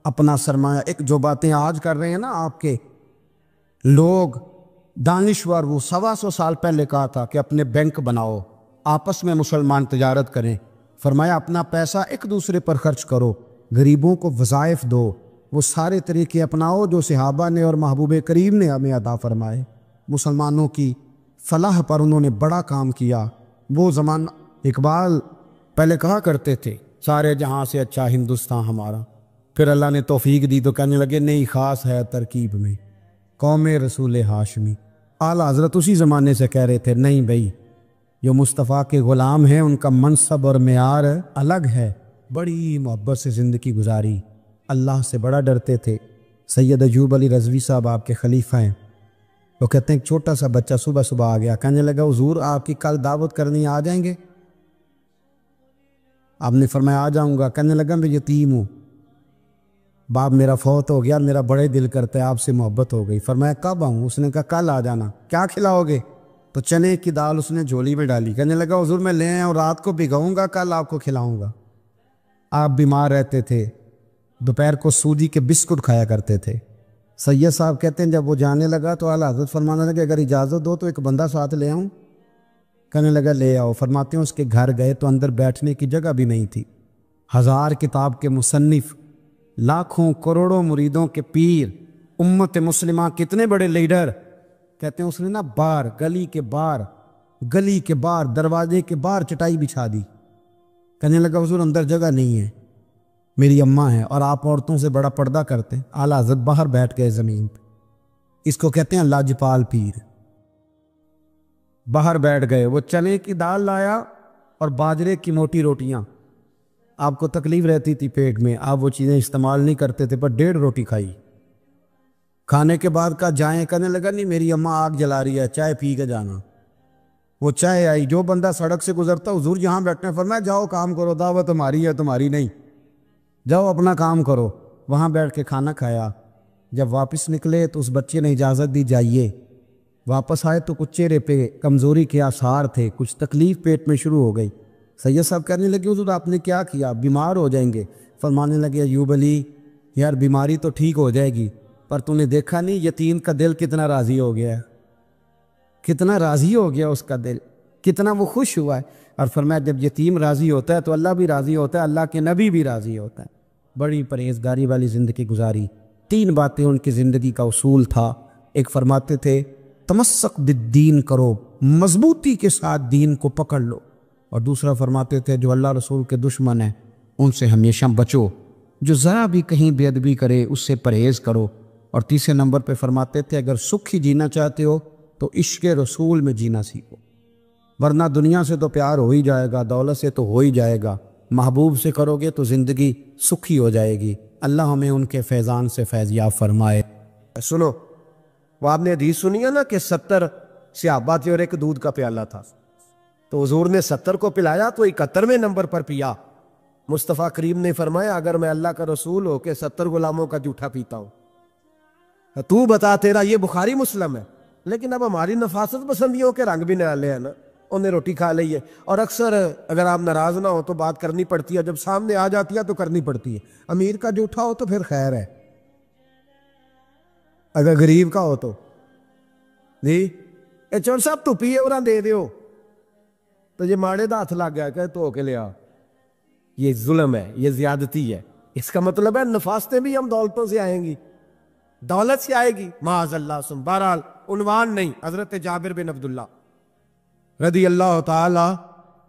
اپنا سرمایہ۔ ایک جو باتیں آج کر رہے ہیں نا آپ کے لوگ دانشور، وہ 125 سال پہلے کہا تھا کہ اپنے بینک بناؤ، آپس میں مسلمان تجارت کریں۔ فرمایا اپنا پیسہ ایک دوسرے پر خرچ کرو، غریبوں کو وظائف دو، وہ سارے طریقے اپناؤ جو صحابہ نے اور محبوب کریم نے ہمیں عطا فرمائے۔ مسلمانوں کی فلاح پر انہوں نے بڑا کام کیا۔ وہ زمانہ اقبال پہلے کہا کرتے تھے سارے جہاں سے اچھا ہندوستان ہمارا، پھر اللہ نے توفیق دی تو کہنے لگے نہیں خاص ہے ترکیب میں قوم رسول ہاشمی۔ اعلیٰ حضرت اسی زمانے سے کہہ رہے تھے نہیں بھائی جو مصطفیٰ کے غلام ہیں ان کا منصب اور معیار الگ ہے، بڑی محبت سے زندگی گزاری، اللہ سے بڑا ڈرتے تھے۔ سید ایوب علی رضوی صاحب آپ کے خلیفہ ہیں، وہ کہتے ہیں ایک چھوٹا سا بچہ صبح صبح آ گیا، کہنے لگا حضور آپ کی کل دعوت کرنی آ جائیں گے؟ آپ نے فرمایا آ جاؤں گا۔ کہنے لگا میں یتیم ہوں، باپ میرا فوت ہو گیا، میرا بڑے دل کرتا ہے آپ سے محبت ہو گئی۔ فرمایا کب آؤں؟ اس نے کہا کل آ جانا۔ کیا کھلاؤ گے؟ تو چنے کی دال اس نے جھولی میں ڈالی۔ کہنے لگا حضور میں لے آیا اور رات کو بھگاؤں گا، کل آپ کو کھلاؤں گا۔ آپ بیمار رہتے تھے، دوپہر کو سوجی کے بسکٹ کھایا کرتے تھے۔ سید صاحب کہتے ہیں جب وہ جانے لگا تو اعلیٰ حضرت فرمانے لگے اگر اجازت دو تو ایک بندہ ساتھ لے آؤں؟ کہنے لگا لے آؤ۔ فرماتے ہیں اس کے گھر گئے تو اندر بیٹھنے کی جگہ بھی نہیں تھی۔ 1000 کتاب کے مصنف، لاکھوں کروڑوں مریدوں کے پیر، امت مسلمہ کتنے بڑے لیڈر، کہتے ہیں اس نے نا باہر گلی کے باہر دروازے کے باہر چٹائی بچھا دی۔ کہنے لگا حضور اندر جگہ نہیں ہے، میری اماں ہے اور آپ عورتوں سے بڑا پردہ کرتے ہیں۔ اعلیٰ حضرت باہر بیٹھ گئے زمین پہ، اس کو کہتے ہیں لاجپال پیر۔ باہر بیٹھ گئے، وہ چنے کی دال لایا اور باجرے کی موٹی روٹیاں۔ آپ کو تکلیف رہتی تھی پیٹ میں، آپ وہ چیزیں استعمال نہیں کرتے تھے، پر 1.5 روٹی کھائی۔ کھانے کے بعد کہا جائیں؟ کہنے لگا نہیں میری اماں آگ جلا رہی ہے، چائے پی کے جانا۔ وہ چائے آئی، جو بندہ سڑک سے گزرتا حضور یہاں بیٹھنے، فرمایا جاؤ کام کرو، دعوت ہماری ہے تمہاری نہیں، جاؤ اپنا کام کرو۔ وہاں بیٹھ کے کھانا کھایا۔ جب واپس نکلے تو اس بچے نے اجازت دی جائیے۔ واپس آئے تو کچھ چہرے پہ کمزوری کے آثار تھے، کچھ تکلیف پیٹ میں شروع ہو گئی۔ سید صاحب کہنے لگے حضور آپ نے کیا کیا؟ بیمار ہو جائیں گے۔ فرمانے لگے ایوب علی یار بیماری تو ٹھیک ہو جائے گی، پر تو نے دیکھا نہیں یتیم کا دل کتنا راضی ہو گیا ہے، کتنا راضی ہو گیا اس کا دل، کتنا وہ خوش ہوا ہے۔ اور فرمایا جب یتیم راضی ہوتا ہے تو اللہ بھی راضی ہوتا ہے، اللہ کے نبی بھی راضی ہوتا ہے۔ بڑی پرہیزگاری والی زندگی گزاری۔ 3 باتیں ان کی زندگی کا اصول تھا۔ ایک فرماتے تھے تمسک بالدین کرو، مضبوطی کے ساتھ دین کو پکڑ لو، اور دوسرا فرماتے تھے جو اللہ رسول کے دشمن ہیں ان سے ہمیشہ بچو، جو ذرا بھی کہیں بے ادبی کرے اس سے پرہیز کرو، اور تیسرے نمبر پہ فرماتے تھے اگر سکھ ہی جینا چاہتے ہو تو عشق رسول میں جینا سیکھو، ورنہ دنیا سے تو پیار ہو ہی جائے گا، دولت سے تو ہو ہی جائے گا، محبوب سے کرو گے تو زندگی سکھی ہو جائے گی۔ اللہ ہمیں ان کے فیضان سے فیضیاب فرمائے۔ سنو، وہ آپ نے حدیث سنی ہے نا کہ 70 صحابہ تھے اور ایک دودھ کا پیالہ تھا، تو حضور نے 70 کو پلایا تو 71ویں نمبر پر پیا، مصطفیٰ کریم نے فرمایا اگر میں اللہ کا رسول ہو کے 70 غلاموں کا جھوٹا پیتا ہوں تو بتا تیرا، یہ بخاری مسلم ہے۔ لیکن اب ہماری نفاست پسندیوں کے رنگ بھی نالے ہیں نا، انہیں روٹی کھا لی ہے، اور اکثر اگر آپ ناراض نہ ہو تو بات کرنی پڑتی ہے، جب سامنے آ جاتی ہے تو کرنی پڑتی ہے۔ امیر کا جھوٹا ہو تو پھر خیر ہے، اگر غریب کا ہو تو جی اے چور صاحب تو پیے اور دے دیو تو یہ ماڑے دا ہاتھ لگ گیا کہ تو کے لیا، یہ ظلم ہے، یہ زیادتی ہے۔ اس کا مطلب ہے نفاستیں بھی ہم دولتوں سے آئیں گی، دولت سے آئے گی، معاذ اللہ سن۔ بہرحال عنوان نہیں، حضرت جابر بن عبداللہ رضی اللہ تعالی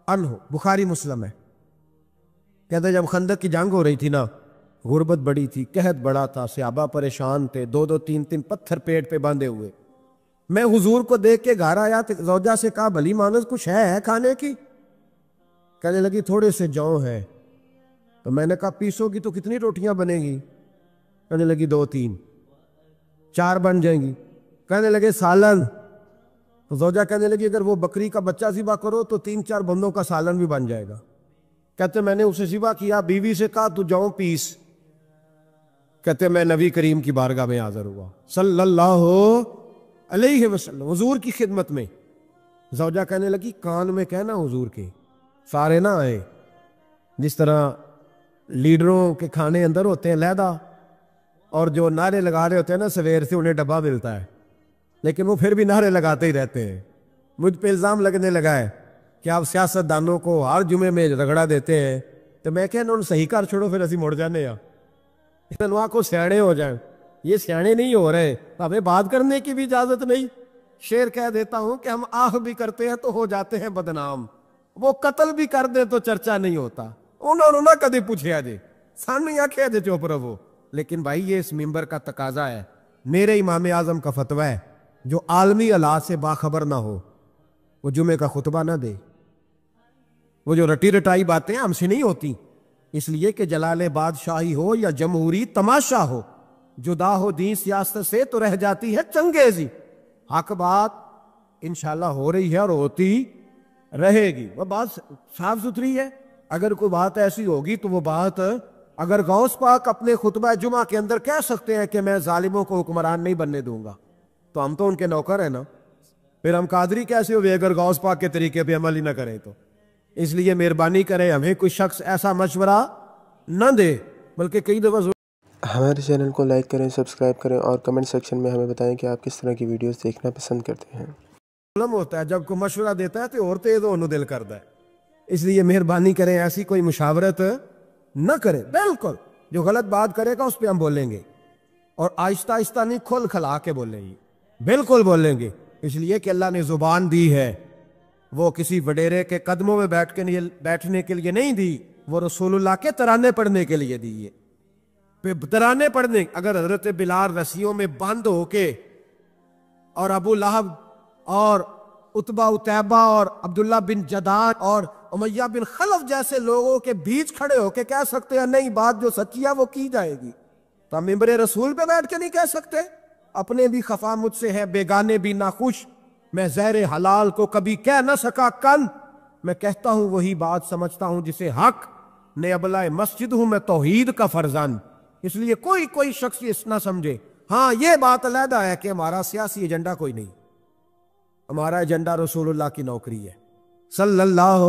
عنہ، بخاری مسلم ہے، کہتے ہیں جب خندق کی جنگ ہو رہی تھی نا، غربت بڑی تھی، قحط بڑا تھا، صحابہ پریشان تھے، 2 3 پتھر پیٹ پہ باندھے ہوئے۔ میں حضور کو دیکھ کے گھر آیا تو زوجہ سے کہا بھلی مانس کچھ ہے کھانے کی؟ کہنے لگی تھوڑے سے جو ہے۔ تو میں نے کہا پیسو گی تو کتنی روٹیاں بنے گی؟ کہنے لگی 2 3 4 بن جائیں گی۔ کہنے لگے سالن؟ تو زوجہ کہنے لگی اگر وہ بکری کا بچہ ذبح کرو تو 3 4 بندوں کا سالن بھی بن جائے گا۔ کہتے میں نے اسے ذبح کیا، بیوی سے کہا تو جاؤ پیس۔ کہتے میں نبی کریم کی بارگاہ میں حاضر ہوا صلی اللہ علیہ وسلم، حضور کی خدمت میں۔ زوجہ کہنے لگی کان میں کہنا حضور کے سارے نہ آئے، جس طرح لیڈروں کے کھانے اندر ہوتے ہیں علیحدہ، اور جو نعرے لگا رہے ہوتے ہیں نا سویر سے انہیں ڈبہ ملتا ہے، لیکن وہ پھر بھی نعرے لگاتے ہی رہتے ہیں۔ مجھ پہ الزام لگنے لگا ہے کہ آپ سیاست دانوں کو ہر جمعے میں رگڑا دیتے ہیں، تو میں کہنا انہوں صحیح کر چھوڑو پھر اسی مڑ جانے ہیں، انہوں کو سیانے ہو جائیں۔ یہ سیانے نہیں ہو رہے، ہمیں بات کرنے کی بھی اجازت نہیں۔ شعر کہہ دیتا ہوں کہ ہم آہ بھی کرتے ہیں تو ہو جاتے ہیں بدنام، وہ قتل بھی کر دے تو چرچا نہیں ہوتا۔ انہوں نے کدی پوچھا جی سانو یا کہہ دے چپ رہو، لیکن بھائی یہ اس ممبر کا تقاضا ہے، میرے امام اعظم کا فتویٰ ہے، جو عالمی حالات سے باخبر نہ ہو وہ جمعے کا خطبہ نہ دے۔ وہ جو رٹی رٹائی باتیں ہم سے نہیں ہوتی، اس لیے کہ جلال بادشاہی ہو یا جمہوری تماشا ہو، جدا ہو دین سیاست سے تو رہ جاتی ہے چنگیزی۔ حق بات انشاءاللہ ہو رہی ہے اور ہوتی رہے گی، وہ بات صاف ستھری ہے۔ اگر کوئی بات ایسی ہوگی تو وہ بات اگر غوث پاک اپنے خطبہ جمعہ کے اندر کہہ سکتے ہیں کہ میں ظالموں کو حکمران نہیں بننے دوں گا، تو ہم تو ان کے نوکر ہیں نا، پھر ہم قادری کیسے ہوئے اگر غوث پاک کے طریقے پہ عمل ہی نہ کریں تو۔ اس لیے مہربانی کریں ہمیں کوئی شخص ایسا مشورہ نہ دے، بلکہ کئی دفعہ ہمارے چینل کو لائک کریں، سبسکرائب کریں اور کمنٹ سیکشن میں ہمیں بتائیں کہ آپ کس طرح کی ویڈیوز دیکھنا پسند کرتے ہیں۔ ظلم ہوتا ہے جب کوئی مشورہ دیتا ہے تو اور تیز ہونے دل کرتا ہے، اس لیے مہربانی کریں ایسی کوئی مشاورت نہ کریں۔ بالکل جو غلط بات کرے گا اس پہ ہم بولیں گے، اور آہستہ آہستہ نہیں، کھل کھلا کے بولیں گے، بالکل بولیں گے، اس لیے کہ اللہ نے زبان دی ہے، وہ کسی وڈیرے کے قدموں میں بیٹھنے کے لیے نہیں دی، وہ رسول اللہ کے ترانے پڑھنے کے لیے دی ہے۔ ترانے پڑھنے، اگر حضرت بلال رسیوں میں بند ہو کے اور ابو لہب اور عتبہ اتیبہ اور عبداللہ بن جدان اور امیہ بن خلف جیسے لوگوں کے بیچ کھڑے ہو کے کہہ سکتے ہیں نہیں بات جو سچی ہے وہ کی جائے گی، تو ہم ممبر رسول پہ بیٹھ کے نہیں کہہ سکتے؟ اپنے بھی خفا مجھ سے ہے، بیگانے بھی ناخوش، میں زہر حلال کو کبھی کہہ نہ سکا کن، میں کہتا ہوں وہی بات سمجھتا ہوں جسے حق نے ابلائے مسجد ہوں میں توحید کا فرزند۔ اس لیے کوئی شخص یہ نہ سمجھے، ہاں یہ بات علیحدہ ہے کہ ہمارا سیاسی ایجنڈا کوئی نہیں، ہمارا ایجنڈا رسول اللہ کی نوکری ہے صلی اللہ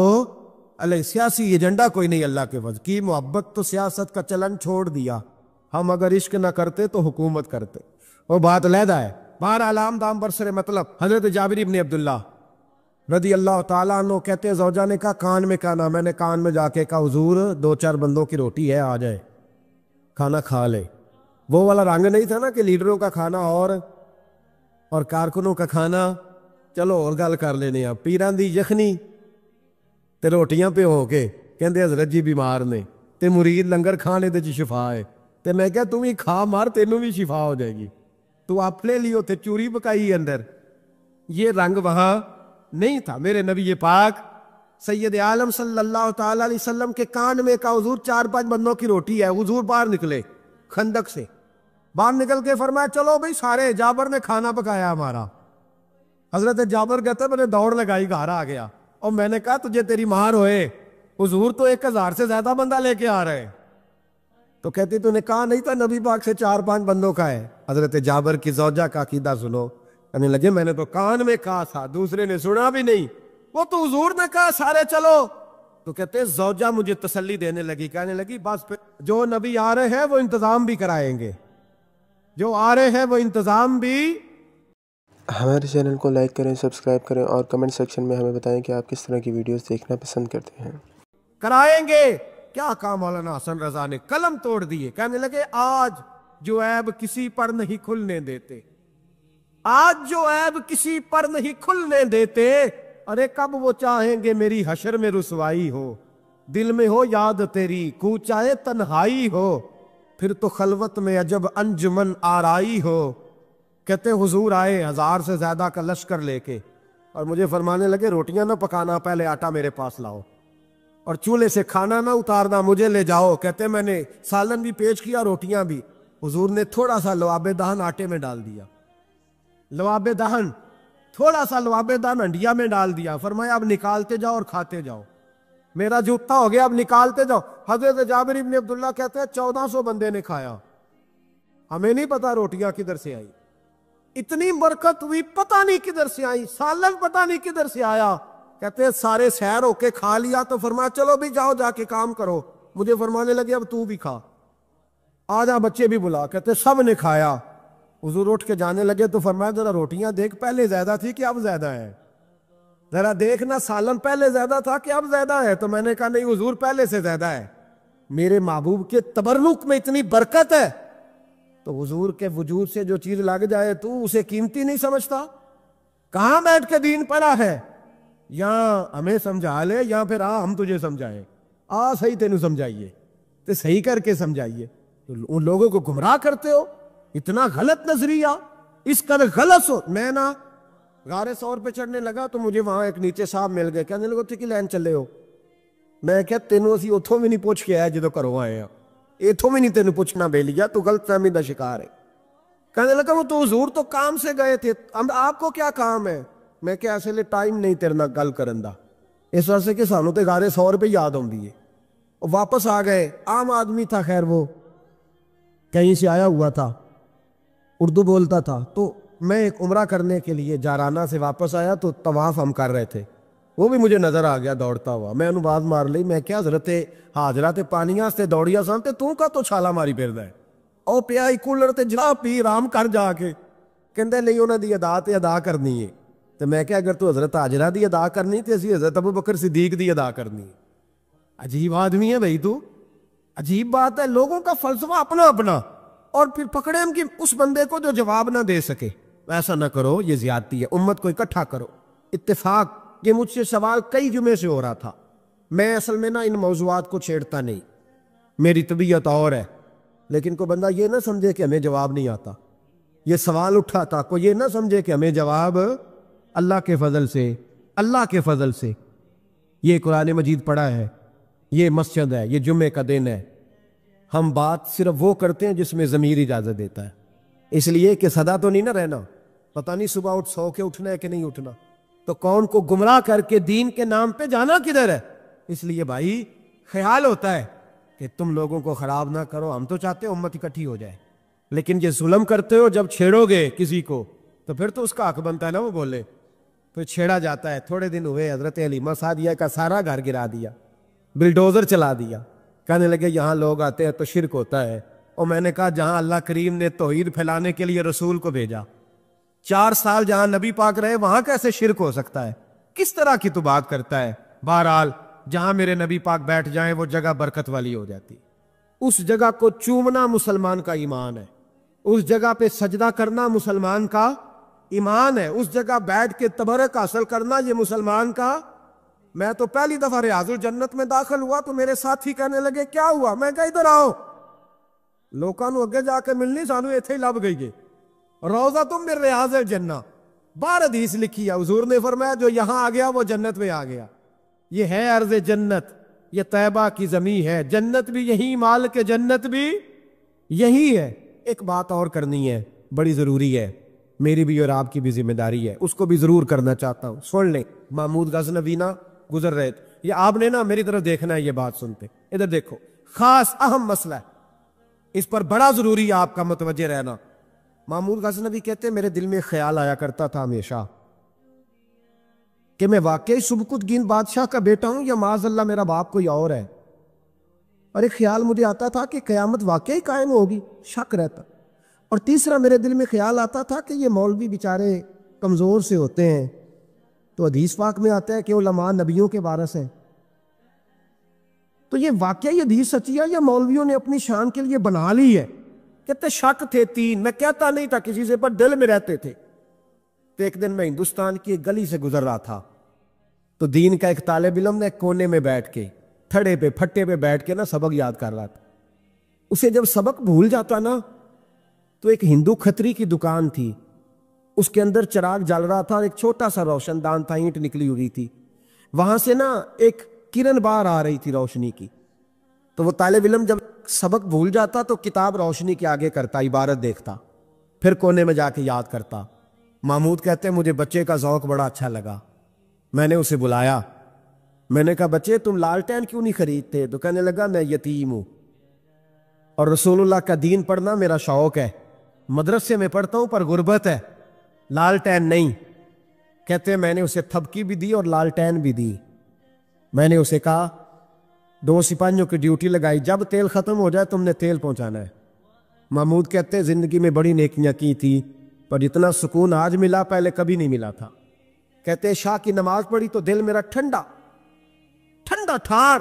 علیہ، سیاسی ایجنڈا کوئی نہیں۔ اللہ کے فضل کی محبت تو سیاست کا چلن چھوڑ دیا، ہم اگر عشق نہ کرتے تو حکومت کرتے، وہ بات علیحدہ ہے۔ بہرحال عام دام برسر مطلب حضرت جابر بن عبداللہ رضی اللہ تعالیٰ عنہ کہتے ہیں زوجہ نے کہا کان میں کہنا، میں نے کان میں جا کے کہا حضور 2 4 بندوں کی روٹی ہے آ جائے کھانا کھا لے۔ وہ والا رنگ نہیں تھا نا کہ لیڈروں کا کھانا اور کارکنوں کا کھانا چلو اور گل کر لینے ہیں، پیران دی یخنی تے روٹیاں پہ ہو کے کہندے حضرت جی بیمار نے تے مرید لنگر کھانے دے چ شفا ہے، تے میں کہا تم ہی کھا مار تینوں بھی شفا ہو جائے گی، تو آپ لے لیو تے چوری پکائی اندر۔ یہ رنگ وہاں نہیں تھا۔ میرے نبی پاک سید عالم صلی اللہ تعالی علیہ وسلم کے کان میں کہا حضور 4 5 بندوں کی روٹی ہے۔ حضور باہر نکلے خندق سے، باہر نکل کے فرمایا چلو بھئی سارے، جابر نے کھانا پکایا ہمارا۔ حضرت جابر کہتا ہے میں نے دوڑ لگائی گھر آ گیا، اور میں نے کہا تجھے تیری مار ہوئے، حضور تو 1000 سے زیادہ بندہ لے کے آ رہے ہیں. تو کہتی تو نے کہا نہیں تھا نبی پاک سے 4-5 بندوں کا ہے. حضرت جابر کی زوجہ کا عقیدہ سنو. کہنے لگے میں نے تو کان میں کہا تھا, دوسرے نے سنا بھی نہیں, وہ تو حضور نے کہا سارے چلو. تو کہتے زوجہ مجھے تسلی دینے لگی, کہنے لگی بس پھر جو نبی آ رہے ہیں وہ انتظام بھی کرائیں گے, جو آ رہے ہیں وہ انتظام بھی. ہمارے چینل کو لائک کریں, سبسکرائب کریں اور کمنٹ سیکشن میں ہمیں بتائیں کہ آپ کس طرح کی ویڈیوز دیکھنا پسند کرتے ہیں. کرائیں گے. کیا کہا مولانا حسن رضا نے, قلم توڑ دیے. کہنے لگے آج جو عیب کسی پر نہیں کھلنے دیتے, آج جو عیب کسی پر نہیں کھلنے دیتے, ارے کب وہ چاہیں گے میری حشر میں رسوائی ہو, دل میں ہو یاد تیری کوچائے تنہائی ہو, پھر تو خلوت میں عجب انجمن آرائی ہو. کہتے حضور آئے 1000 سے زیادہ کا لشکر لے کے, اور مجھے فرمانے لگے روٹیاں نہ پکانا, پہلے آٹا میرے پاس لاؤ, اور چولہے سے کھانا نہ اتارنا, مجھے لے جاؤ. کہتے میں نے سالن بھی پیش کیا, روٹیاں بھی. حضور نے تھوڑا سا لواب دہن آٹے میں ڈال دیا, لواب دہن تھوڑا سا لواب دہن ہنڈیا میں ڈال دیا. فرمایا اب نکالتے جاؤ اور کھاتے جاؤ, میرا جوتا ہو گیا, اب نکالتے جاؤ. حضرت جابر ابن عبداللہ کہتے ہیں 1400 بندے نے کھایا, ہمیں نہیں پتا روٹیاں کدھر سے آئی, اتنی برکت ہوئی پتہ نہیں کدھر سے آئی, سالن پتہ نہیں کدھر سے آیا. کہتے ہیں سارے سیر ہو کے کھا لیا تو فرمایا چلو بھی جاؤ جا کے کام کرو. مجھے فرمانے لگے اب تو بھی کھا, آ جا بچے بھی بلا. کہتے سب نے کھایا. حضور اٹھ کے جانے لگے تو فرمایا ذرا روٹیاں دیکھ, پہلے زیادہ تھی کہ اب زیادہ ہے, ذرا دیکھنا سالن پہلے زیادہ تھا کہ اب زیادہ ہے. تو میں نے کہا نہیں حضور پہلے سے زیادہ ہے, میرے محبوب کے تبرک میں اتنی برکت ہے. تو حضور کے وجود سے جو چیز لگ جائے تو اسے قیمتی نہیں سمجھتا. کہاں بیٹھ کے دین پڑھا ہے, یا ہمیں سمجھا لے یا پھر ہم تجھے سمجھائیں. صحیح تینوں سمجھائیے تو صحیح کر کے سمجھائیے. ان لوگوں کو گمراہ کرتے ہو, اتنا غلط نظریہ, اس قدر غلط ہو. میں نا غار ثور پہ چڑھنے لگا تو مجھے وہاں ایک نیچے صاحب مل گئے, کہنے لگے کی لین چلے ہو. میں کہا تینوں اسی اتھوں بھی نہیں پوچھ کے آیا جدو کرو آئے ہیں, اتھوں بھی نہیں تینوں پوچھنا بے لیا, تو غلط فہمی دا شکار ہے. کہنے لگا وہ تو حضور تو کام سے گئے تھے, آپ کو کیا کام ہے. میں کہ ایسے لئے ٹائم نہیں تیرے نہ گل کرن دا, اس وجہ سے کہ سانوں تے غار ثور پہ یاد ہوں دیئے. واپس آ گئے, عام آدمی تھا, خیر وہ کہیں سے آیا ہوا تھا, اردو بولتا تھا. تو میں ایک عمرہ کرنے کے لیے جارانہ سے واپس آیا تو طواف ہم کر رہے تھے, وہ بھی مجھے نظر آ گیا دوڑتا ہوا. میں انہوں بات مار لی, میں کیا حضرت حاجرہ تے پانیاں سے دوڑیا سانتے تو کا تو چھالا ماری پھر دے, او پیائی کولر تے جا پی رام کر جا کے. کہندے نہیں انہوں دی ادا تے ادا کرنی ہے. تو میں کہا اگر تو حضرت حاجرہ دی ادا کرنی تے اسی حضرت ابو بکر صدیق دی ادا کرنی. عجیب آدمی ہے بھائی تو, عجیب بات ہے. لوگوں کا فلسفہ اپنا اپنا, اور پھر پکڑے ہم کہ اس بندے کو جو جواب نہ دے سکے. ایسا نہ کرو, یہ زیادتی ہے, امت کو اکٹھا کرو. اتفاق یہ مجھ سے سوال کئی جمعے سے ہو رہا تھا. میں اصل میں نا ان موضوعات کو چھیڑتا نہیں, میری طبیعت اور ہے, لیکن کوئی بندہ یہ نہ سمجھے کہ ہمیں جواب نہیں آتا. یہ سوال اٹھا تھا, کوئی یہ نہ سمجھے کہ ہمیں جواب اللہ کے فضل سے, اللہ کے فضل سے. یہ قرآن مجید پڑھا ہے, یہ مسجد ہے, یہ جمعے کا دن ہے. ہم بات صرف وہ کرتے ہیں جس میں ضمیر اجازت دیتا ہے, اس لیے کہ سدا تو نہیں نہ رہنا, پتہ نہیں صبح اٹھ سو کے اٹھنا ہے کہ نہیں اٹھنا, تو کون کو گمراہ کر کے دین کے نام پہ جانا کدھر ہے. اس لیے بھائی خیال ہوتا ہے کہ تم لوگوں کو خراب نہ کرو, ہم تو چاہتے ہیں امت اکٹھی ہو جائے, لیکن یہ ظلم کرتے ہو جب چھیڑو گے کسی کو تو پھر تو اس کا حق بنتا ہے نا وہ بولے. پھر چھیڑا جاتا ہے. تھوڑے دن ہوئے حضرت حلیمہ سعدیہ کا سارا گھر گرا دیا, بلڈوزر چلا دیا. کہنے لگے یہاں لوگ آتے ہیں تو شرک ہوتا ہے. اور میں نے کہا جہاں اللہ کریم نے توحید پھیلانے کے لیے رسول کو بھیجا, 4 سال جہاں نبی پاک رہے, وہاں کیسے شرک ہو سکتا ہے؟ کس طرح کی تو بات کرتا ہے. بہرحال جہاں میرے نبی پاک بیٹھ جائیں وہ جگہ برکت والی ہو جاتی. اس جگہ کو چومنا مسلمان کا ایمان ہے, اس جگہ پہ سجدہ کرنا مسلمان کا ایمان ہے, اس جگہ بیٹھ کے تبرک حاصل کرنا یہ مسلمان کا. میں تو پہلی دفعہ ریاض الجنت میں داخل ہوا تو میرے ساتھی کہنے لگے کیا ہوا؟ میں کہا ادھر آؤ, لوکاں نو اگے جا کے ملنی, سانو ایتھے ہی لب گئی. روضہ تم من ریاض الجنہ, 12 حدیث لکھی ہے. حضور نے فرمایا جو یہاں آ گیا وہ جنت میں آ گیا. یہ ہے ارض جنت, یہ طیبہ کی زمین ہے, جنت بھی یہی, مال کے جنت بھی یہی ہے. ایک بات اور کرنی ہے, بڑی ضروری ہے, میری بھی اور آپ کی بھی ذمہ داری ہے, اس کو بھی ضرور کرنا چاہتا ہوں. سن لیں. محمود غزنوی نا گزر رہے تھے, یہ آپ نے نا میری طرف دیکھنا ہے، یہ بات سنتے ادھر دیکھو، خاص اہم مسئلہ ہے، اس پر بڑا ضروری ہے آپ کا متوجہ رہنا۔ محمود غزنوی کہتے ہیں میرے دل میں خیال آیا کرتا تھا ہمیشہ کہ میں واقعی سبکتگین بادشاہ کا بیٹا ہوں یا معاذ اللہ میرا باپ کوئی اور ہے، اور ایک خیال مجھے آتا تھا کہ قیامت واقعی قائم ہوگی، شک رہتا، اور تیسرا میرے دل میں خیال آتا تھا کہ یہ مولوی بیچارے کمزور سے ہوتے ہیں، تو حدیث پاک میں آتا ہے کہ علماء نبیوں کے وارث ہیں، تو یہ واقعی حدیث سچی ہے یا مولویوں نے اپنی شان کے لیے بنا لی ہے؟ کہتے شک تھے تین، میں کہتا نہیں تھا کسی سے، پر دل میں رہتے تھے۔ تو ایک دن میں ہندوستان کی ایک گلی سے گزر رہا تھا، تو دین کا ایک طالب علم نے ایک کونے میں بیٹھ کے تھڑے پہ پھٹے پہ بیٹھ کے نا سبق یاد کر رہا تھا۔ اسے جب سبق بھول جاتا نا تو ایک ہندو کھتری کی دکان تھی، اس کے اندر چراغ جل رہا تھا، ایک چھوٹا سا روشن دان تھا، اینٹ نکلی ہوئی تھی، وہاں سے نا ایک کرن باہر آ رہی تھی روشنی کی۔ تو وہ طالب علم جب سبق بھول جاتا تو کتاب روشنی کے آگے کرتا، عبارت دیکھتا، پھر کونے میں جا کے یاد کرتا۔ محمود کہتے ہیں مجھے بچے کا ذوق بڑا اچھا لگا، میں نے اسے بلایا، میں نے کہا بچے تم لالٹین کیوں نہیں خریدتے؟ تو کہنے لگا میں یتیم ہوں اور رسول اللہ کا دین پڑھنا میرا شوق ہے، مدرسے میں پڑھتا ہوں پر غربت ہے، لالٹین نہیں۔ کہتے ہیں میں نے اسے تھپکی بھی دی اور لالٹین بھی دی۔ میں نے اسے کہا 2 سپاہیوں کی ڈیوٹی لگائی، جب تیل ختم ہو جائے تم نے تیل پہنچانا ہے۔ محمود کہتے ہیں زندگی میں بڑی نیکیاں کی تھی پر اتنا سکون آج ملا پہلے کبھی نہیں ملا تھا۔ کہتے ہیں شاہ کی نماز پڑھی تو دل میرا ٹھنڈا ٹھنڈا ٹھار،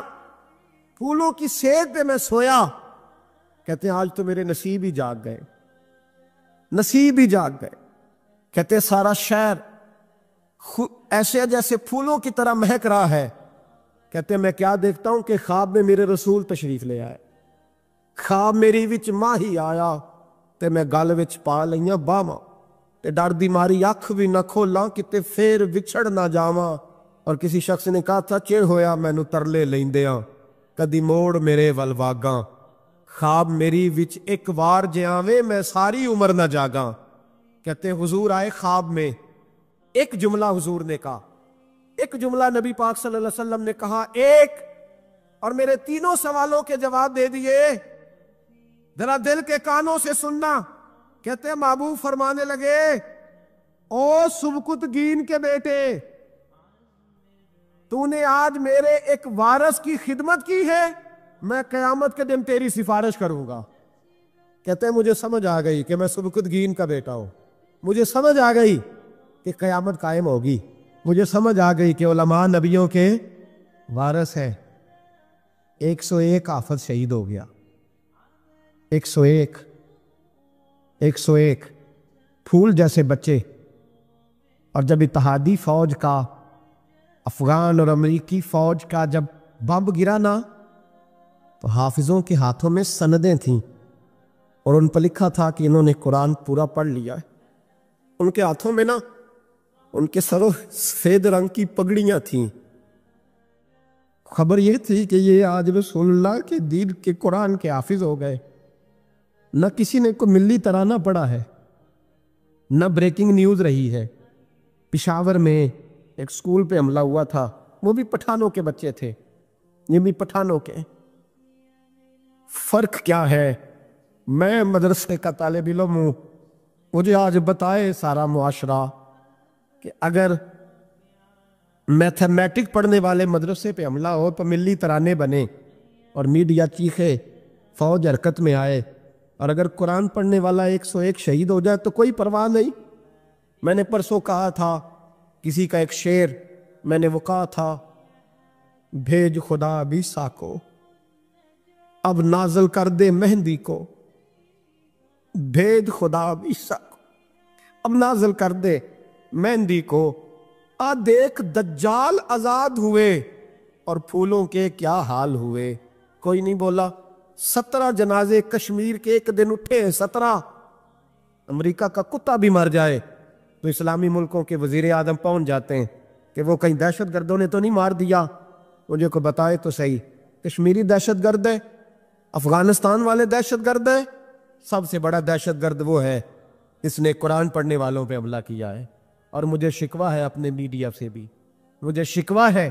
پھولوں کی سیک پہ میں سویا۔ کہتے ہیں آج تو میرے نصیب ہی جاگ گئے، نصیب ہی جاگ گئے۔ کہتے ہیں سارا شہر ایسے جیسے پھولوں کی طرح مہک رہا ہے۔ کہتے ہیں میں کیا دیکھتا ہوں کہ خواب میں میرے رسول تشریف لے آئے، خواب میری وچ ماہی آیا تے میں گل وچ پا لئیاں باواں تے ڈر دی ماری اکھ بھی نہ کھولاں کتے پھر وچھڑ نہ جاواں۔ اور کسی شخص نے کہا تھا چڑ ہویا مینوں ترلے لیندیاں کدی موڑ میرے ول واگاں، خواب میری وچ ایک وار جے آویں میں ساری عمر نہ جاگاں۔ کہتے ہیں حضور آئے خواب میں، ایک جملہ حضور نے کہا، ایک جملہ نبی پاک صلی اللہ علیہ وسلم نے کہا ایک، اور میرے تینوں سوالوں کے جواب دے دیے، ذرا دل کے کانوں سے سننا۔ کہتے ہیں محبوب فرمانے لگے او سبکتگین کے بیٹے، تو نے آج میرے ایک وارث کی خدمت کی ہے، میں قیامت کے دن تیری سفارش کروں گا۔ کہتے ہیں مجھے سمجھ آ گئی کہ میں سبکتگین کا بیٹا ہوں، مجھے سمجھ آ گئی کہ قیامت قائم ہوگی، مجھے سمجھ آ گئی کہ علماء نبیوں کے وارث ہیں۔ 101 حافظ شہید ہو گیا، 101 پھول جیسے بچے۔ اور جب اتحادی فوج کا، افغان اور امریکی فوج کا جب بم گرا نا تو حافظوں کے ہاتھوں میں سندیں تھیں اور ان پر لکھا تھا کہ انہوں نے قرآن پورا پڑھ لیا ہے۔ ان کے ہاتھوں میں نا ان کے سروں سفید رنگ کی پگڑیاں تھیں، خبر یہ تھی کہ یہ آج رسول اللہ کے دین کے قرآن کے حافظ ہو گئے۔ نہ کسی نے کوئی ملی ترانہ پڑھا ہے، نہ بریکنگ نیوز رہی ہے۔ پشاور میں ایک سکول پہ حملہ ہوا تھا، وہ بھی پٹھانوں کے بچے تھے، یہ بھی پٹھانوں کے۔ فرق کیا ہے؟ میں مدرسے کا طالب علم ہوں، مجھے آج بتائے سارا معاشرہ کہ اگر میتھمیٹک پڑھنے والے مدرسے پہ حملہ ہو تو ملی ترانے بنے اور میڈیا چیخے، فوج حرکت میں آئے، اور اگر قرآن پڑھنے والا 101 شہید ہو جائے تو کوئی پرواہ نہیں۔ میں نے پرسوں کہا تھا کسی کا ایک شعر، میں نے وہ کہا تھا بھیج خدا عیسیٰ کو اب نازل کر دے مہندی کو، بھیج خدا عیسیٰ کو اب نازل کر دے مہندی کو، آ دیکھ دجال آزاد ہوئے اور پھولوں کے کیا حال ہوئے۔ کوئی نہیں بولا۔ 17 جنازے کشمیر کے ایک دن اٹھے، 17۔ امریکہ کا کتا بھی مر جائے تو اسلامی ملکوں کے وزیر اعظم پہنچ جاتے ہیں کہ وہ کہیں دہشت گردوں نے تو نہیں مار دیا، مجھے کو بتائے تو صحیح، کشمیری دہشت گرد ہے، افغانستان والے دہشت گرد ہیں، سب سے بڑا دہشت گرد وہ ہے اس نے قرآن پڑھنے والوں پہ حملہ کیا ہے۔ اور مجھے شکوہ ہے اپنے میڈیا سے بھی، مجھے شکوہ ہے